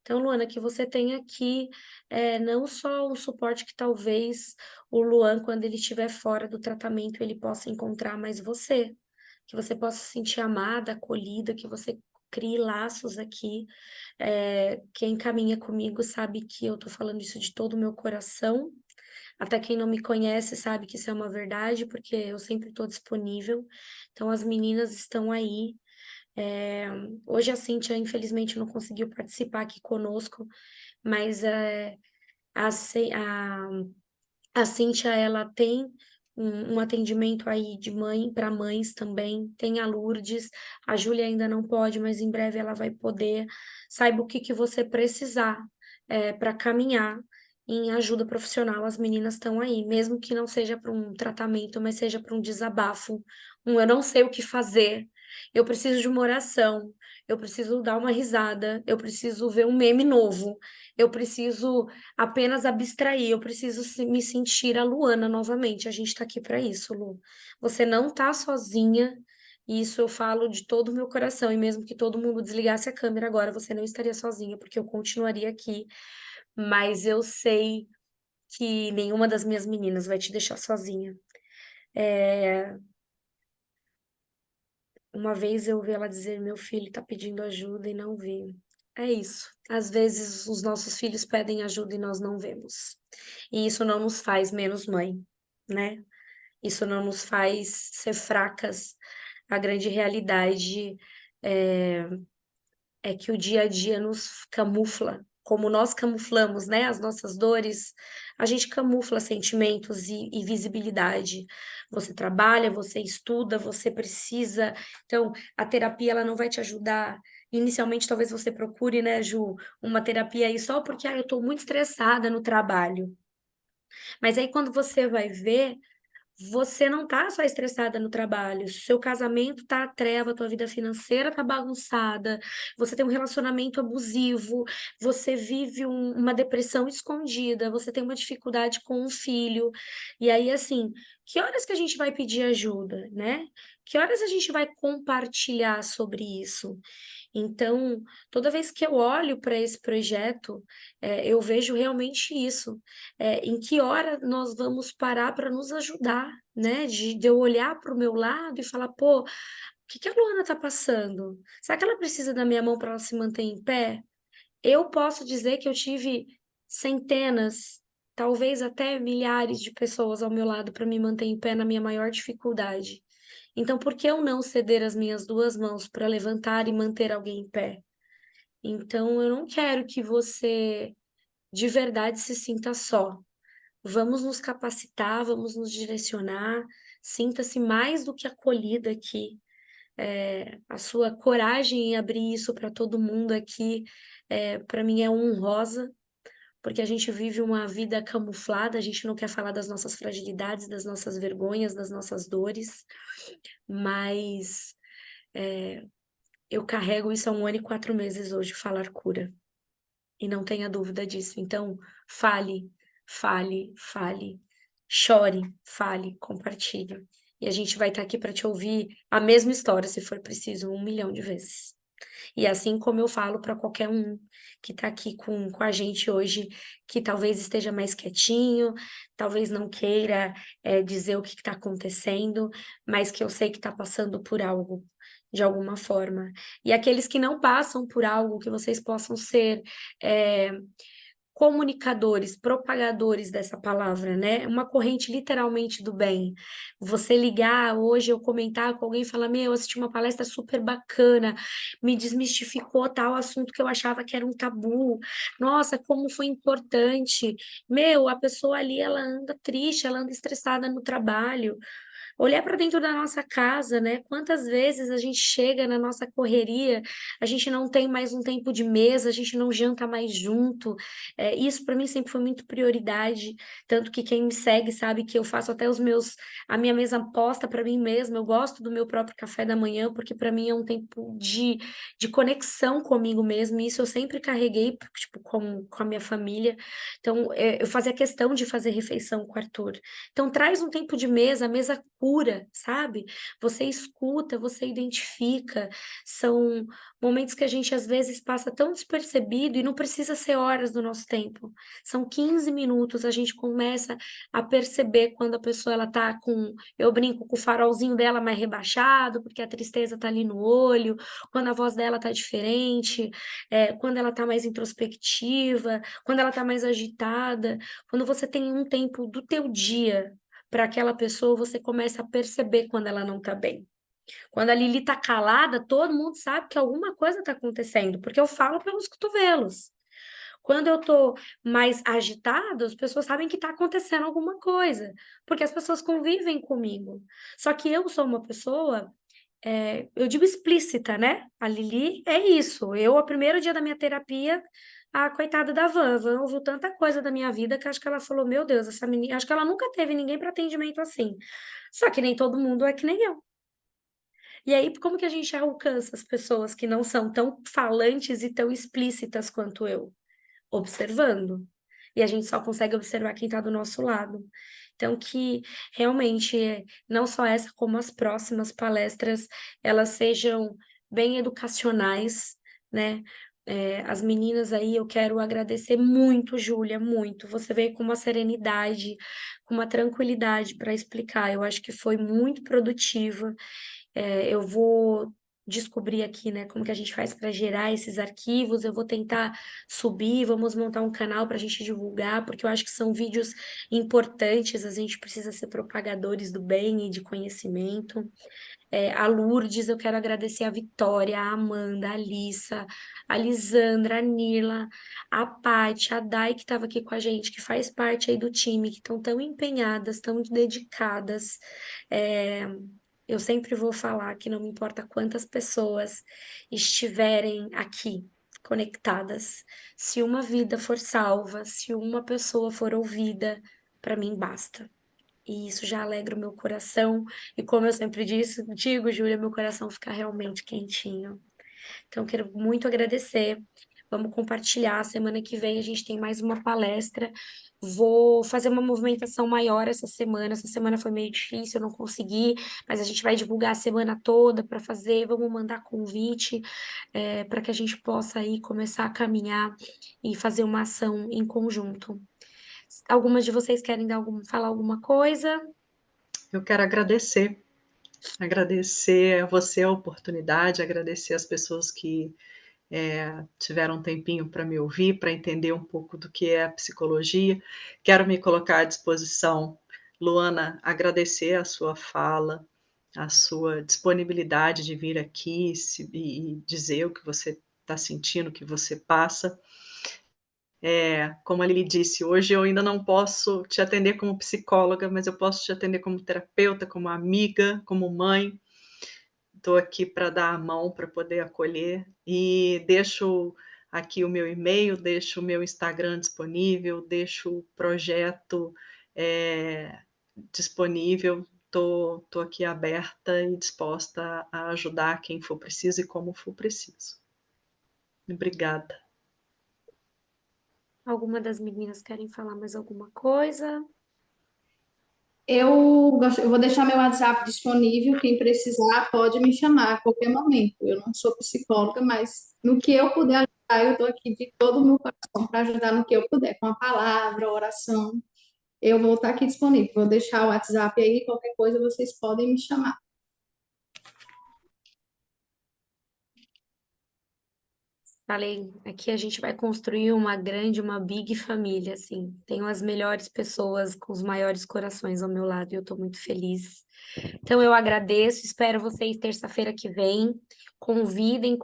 Então, Luana, que você tenha aqui não só o suporte que talvez o Luan, quando ele estiver fora do tratamento, ele possa encontrar, mas você, que você possa se sentir amada, acolhida, que você crie laços aqui. Quem caminha comigo sabe que eu tô falando isso de todo o meu coração. Até quem não me conhece sabe que isso é uma verdade, porque eu sempre estou disponível. Então, as meninas estão aí. É, hoje a Cíntia, infelizmente, não conseguiu participar aqui conosco, mas a, Cê- a Cíntia, ela tem um atendimento aí de mãe para mães também, tem a Lourdes, a Júlia ainda não pode, mas em breve ela vai poder. Saiba o que que você precisar para caminhar em ajuda profissional, as meninas estão aí, mesmo que não seja para um tratamento, mas seja para um desabafo, eu não sei o que fazer, eu preciso de uma oração, eu preciso dar uma risada, eu preciso ver um meme novo, eu preciso apenas abstrair, eu preciso me sentir a Luana novamente. A gente tá aqui para isso, Lu. Você não tá sozinha, e isso eu falo de todo o meu coração, e mesmo que todo mundo desligasse a câmera agora, você não estaria sozinha, porque eu continuaria aqui, mas eu sei que nenhuma das minhas meninas vai te deixar sozinha. Uma vez eu ouvi ela dizer: meu filho tá pedindo ajuda e não vê. É isso. Às vezes os nossos filhos pedem ajuda e nós não vemos. E isso não nos faz menos mãe, né? Isso não nos faz ser fracas. A grande realidade é, é que o dia a dia nos camufla, como nós camuflamos, né, as nossas dores, a gente camufla sentimentos e visibilidade. Você trabalha, você estuda, você precisa. Então, a terapia ela não vai te ajudar. Inicialmente, talvez você procure, né, Ju, uma terapia aí só porque eu estou muito estressada no trabalho. Mas aí, quando você vai ver, você não tá só estressada no trabalho, seu casamento tá à treva, tua vida financeira tá bagunçada, você tem um relacionamento abusivo, você vive uma depressão escondida, você tem uma dificuldade com um filho. E aí, assim, que horas que a gente vai pedir ajuda, né? Que horas a gente vai compartilhar sobre isso? Então, toda vez que eu olho para esse projeto, eu vejo realmente isso. Em que hora nós vamos parar para nos ajudar, né? De eu olhar para o meu lado e falar, pô, o que que a Luana está passando? Será que ela precisa da minha mão para ela se manter em pé? Eu posso dizer que eu tive centenas, talvez até milhares de pessoas ao meu lado para me manter em pé na minha maior dificuldade. Então, por que eu não ceder as minhas duas mãos para levantar e manter alguém em pé? Então, eu não quero que você de verdade se sinta só. Vamos nos capacitar, vamos nos direcionar. Sinta-se mais do que acolhida aqui. A sua coragem em abrir isso para todo mundo aqui, para mim é honrosa, porque a gente vive uma vida camuflada, a gente não quer falar das nossas fragilidades, das nossas vergonhas, das nossas dores, mas eu carrego isso há 1 ano e 4 meses hoje, falar cura. E não tenha dúvida disso. Então, fale, fale, fale. Chore, fale, compartilhe. E a gente vai estar aqui para te ouvir a mesma história, se for preciso, 1 milhão de vezes. E assim como eu falo para qualquer um que está aqui com a gente hoje, que talvez esteja mais quietinho, talvez não queira dizer o que está acontecendo, mas que eu sei que está passando por algo, de alguma forma. E aqueles que não passam por algo, que vocês possam ser comunicadores, propagadores dessa palavra, né? Uma corrente literalmente do bem. Você ligar hoje, eu comentar com alguém e falar: meu, eu assisti uma palestra super bacana, me desmistificou tal assunto que eu achava que era um tabu. Nossa, como foi importante. Meu, a pessoa ali, ela anda triste, ela anda estressada no trabalho. Olhar para dentro da nossa casa, né? Quantas vezes a gente chega na nossa correria, a gente não tem mais um tempo de mesa, a gente não janta mais junto. Isso para mim sempre foi muito prioridade, tanto que quem me segue sabe que eu faço até a minha mesa posta para mim mesma. Eu gosto do meu próprio café da manhã, porque para mim é um tempo de conexão comigo mesmo, e isso eu sempre carreguei, tipo, com a minha família. Então, eu fazia questão de fazer refeição com o Arthur. Então, traz um tempo de mesa, a mesa cura, sabe? Você escuta, você identifica. São momentos que a gente às vezes passa tão despercebido e não precisa ser horas do nosso tempo. São 15 minutos, a gente começa a perceber quando a pessoa ela tá com, eu brinco com o farolzinho dela mais rebaixado, porque a tristeza tá ali no olho, quando a voz dela tá diferente, quando ela tá mais introspectiva, quando ela tá mais agitada, quando você tem um tempo do teu dia para aquela pessoa, você começa a perceber quando ela não tá bem. Quando a Lili tá calada, todo mundo sabe que alguma coisa tá acontecendo, porque eu falo pelos cotovelos. Quando eu tô mais agitada, as pessoas sabem que tá acontecendo alguma coisa, porque as pessoas convivem comigo. Só que eu sou uma pessoa, eu digo explícita, né? A Lili é isso. O primeiro dia da minha terapia, a coitada da Van ouviu tanta coisa da minha vida que acho que ela falou: Meu Deus, essa menina, acho que ela nunca teve ninguém para atendimento assim. Só que nem todo mundo é que nem eu. E aí, como que a gente alcança as pessoas que não são tão falantes e tão explícitas quanto eu? Observando. E a gente só consegue observar quem está do nosso lado. Então, que realmente, não só essa, como as próximas palestras, elas sejam bem educacionais, né? As meninas aí, eu quero agradecer muito, Júlia, muito. Você veio com uma serenidade, com uma tranquilidade para explicar. Eu acho que foi muito produtiva. Eu vou descobrir aqui, né, como que a gente faz para gerar esses arquivos. Eu vou tentar subir, vamos montar um canal para a gente divulgar, porque eu acho que são vídeos importantes. A gente precisa ser propagadores do bem e de conhecimento. A Lourdes, eu quero agradecer a Vitória, a Amanda, a Alissa, a Lisandra, a Nila, a Paty, a Dai, que estava aqui com a gente, que faz parte aí do time, que estão tão empenhadas, tão dedicadas. É, eu sempre vou falar que não me importa quantas pessoas estiverem aqui conectadas, se uma vida for salva, se uma pessoa for ouvida, para mim basta. E isso já alegra o meu coração. E como eu sempre digo, Júlia, meu coração fica realmente quentinho. Então, quero muito agradecer. Vamos compartilhar. Semana que vem a gente tem mais uma palestra. Vou fazer uma movimentação maior essa semana. Essa semana foi meio difícil, eu não consegui, mas a gente vai divulgar a semana toda para fazer. Vamos mandar convite para que a gente possa aí começar a caminhar e fazer uma ação em conjunto. Algumas de vocês querem falar alguma coisa? Eu quero agradecer a você a oportunidade, agradecer as pessoas que tiveram um tempinho para me ouvir, para entender um pouco do que é a psicologia. Quero me colocar à disposição, Luana, agradecer a sua fala, a sua disponibilidade de vir aqui e dizer o que você está sentindo, o que você passa. Como a Lili disse, hoje eu ainda não posso te atender como psicóloga, mas eu posso te atender como terapeuta, como amiga, como mãe. Estou aqui para dar a mão, para poder acolher, e deixo aqui o meu e-mail, deixo o meu Instagram disponível, deixo o projeto disponível. Estou aqui aberta e disposta a ajudar quem for preciso e como for preciso. Obrigada. Alguma das meninas querem falar mais alguma coisa? Eu vou deixar meu WhatsApp disponível. Quem precisar pode me chamar a qualquer momento. Eu não sou psicóloga, mas no que eu puder ajudar, eu estou aqui de todo o meu coração para ajudar no que eu puder, com a palavra, a oração. Eu vou estar aqui disponível. Vou deixar o WhatsApp aí, qualquer coisa vocês podem me chamar. Falei, aqui a gente vai construir uma big família, assim. Tenho as melhores pessoas com os maiores corações ao meu lado e eu estou muito feliz. Então eu agradeço, espero vocês terça-feira que vem. Convidem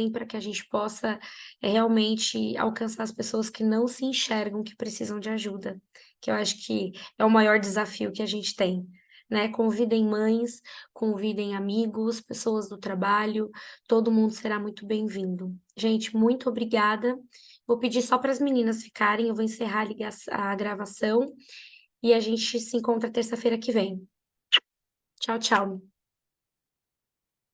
para que a gente possa realmente alcançar as pessoas que não se enxergam, que precisam de ajuda. Que eu acho que é o maior desafio que a gente tem. né? Convidem mães, convidem amigos, pessoas do trabalho, todo mundo será muito bem-vindo. Gente, muito obrigada. Vou pedir só para as meninas ficarem, eu vou encerrar a gravação e a gente se encontra terça-feira que vem. Tchau, tchau.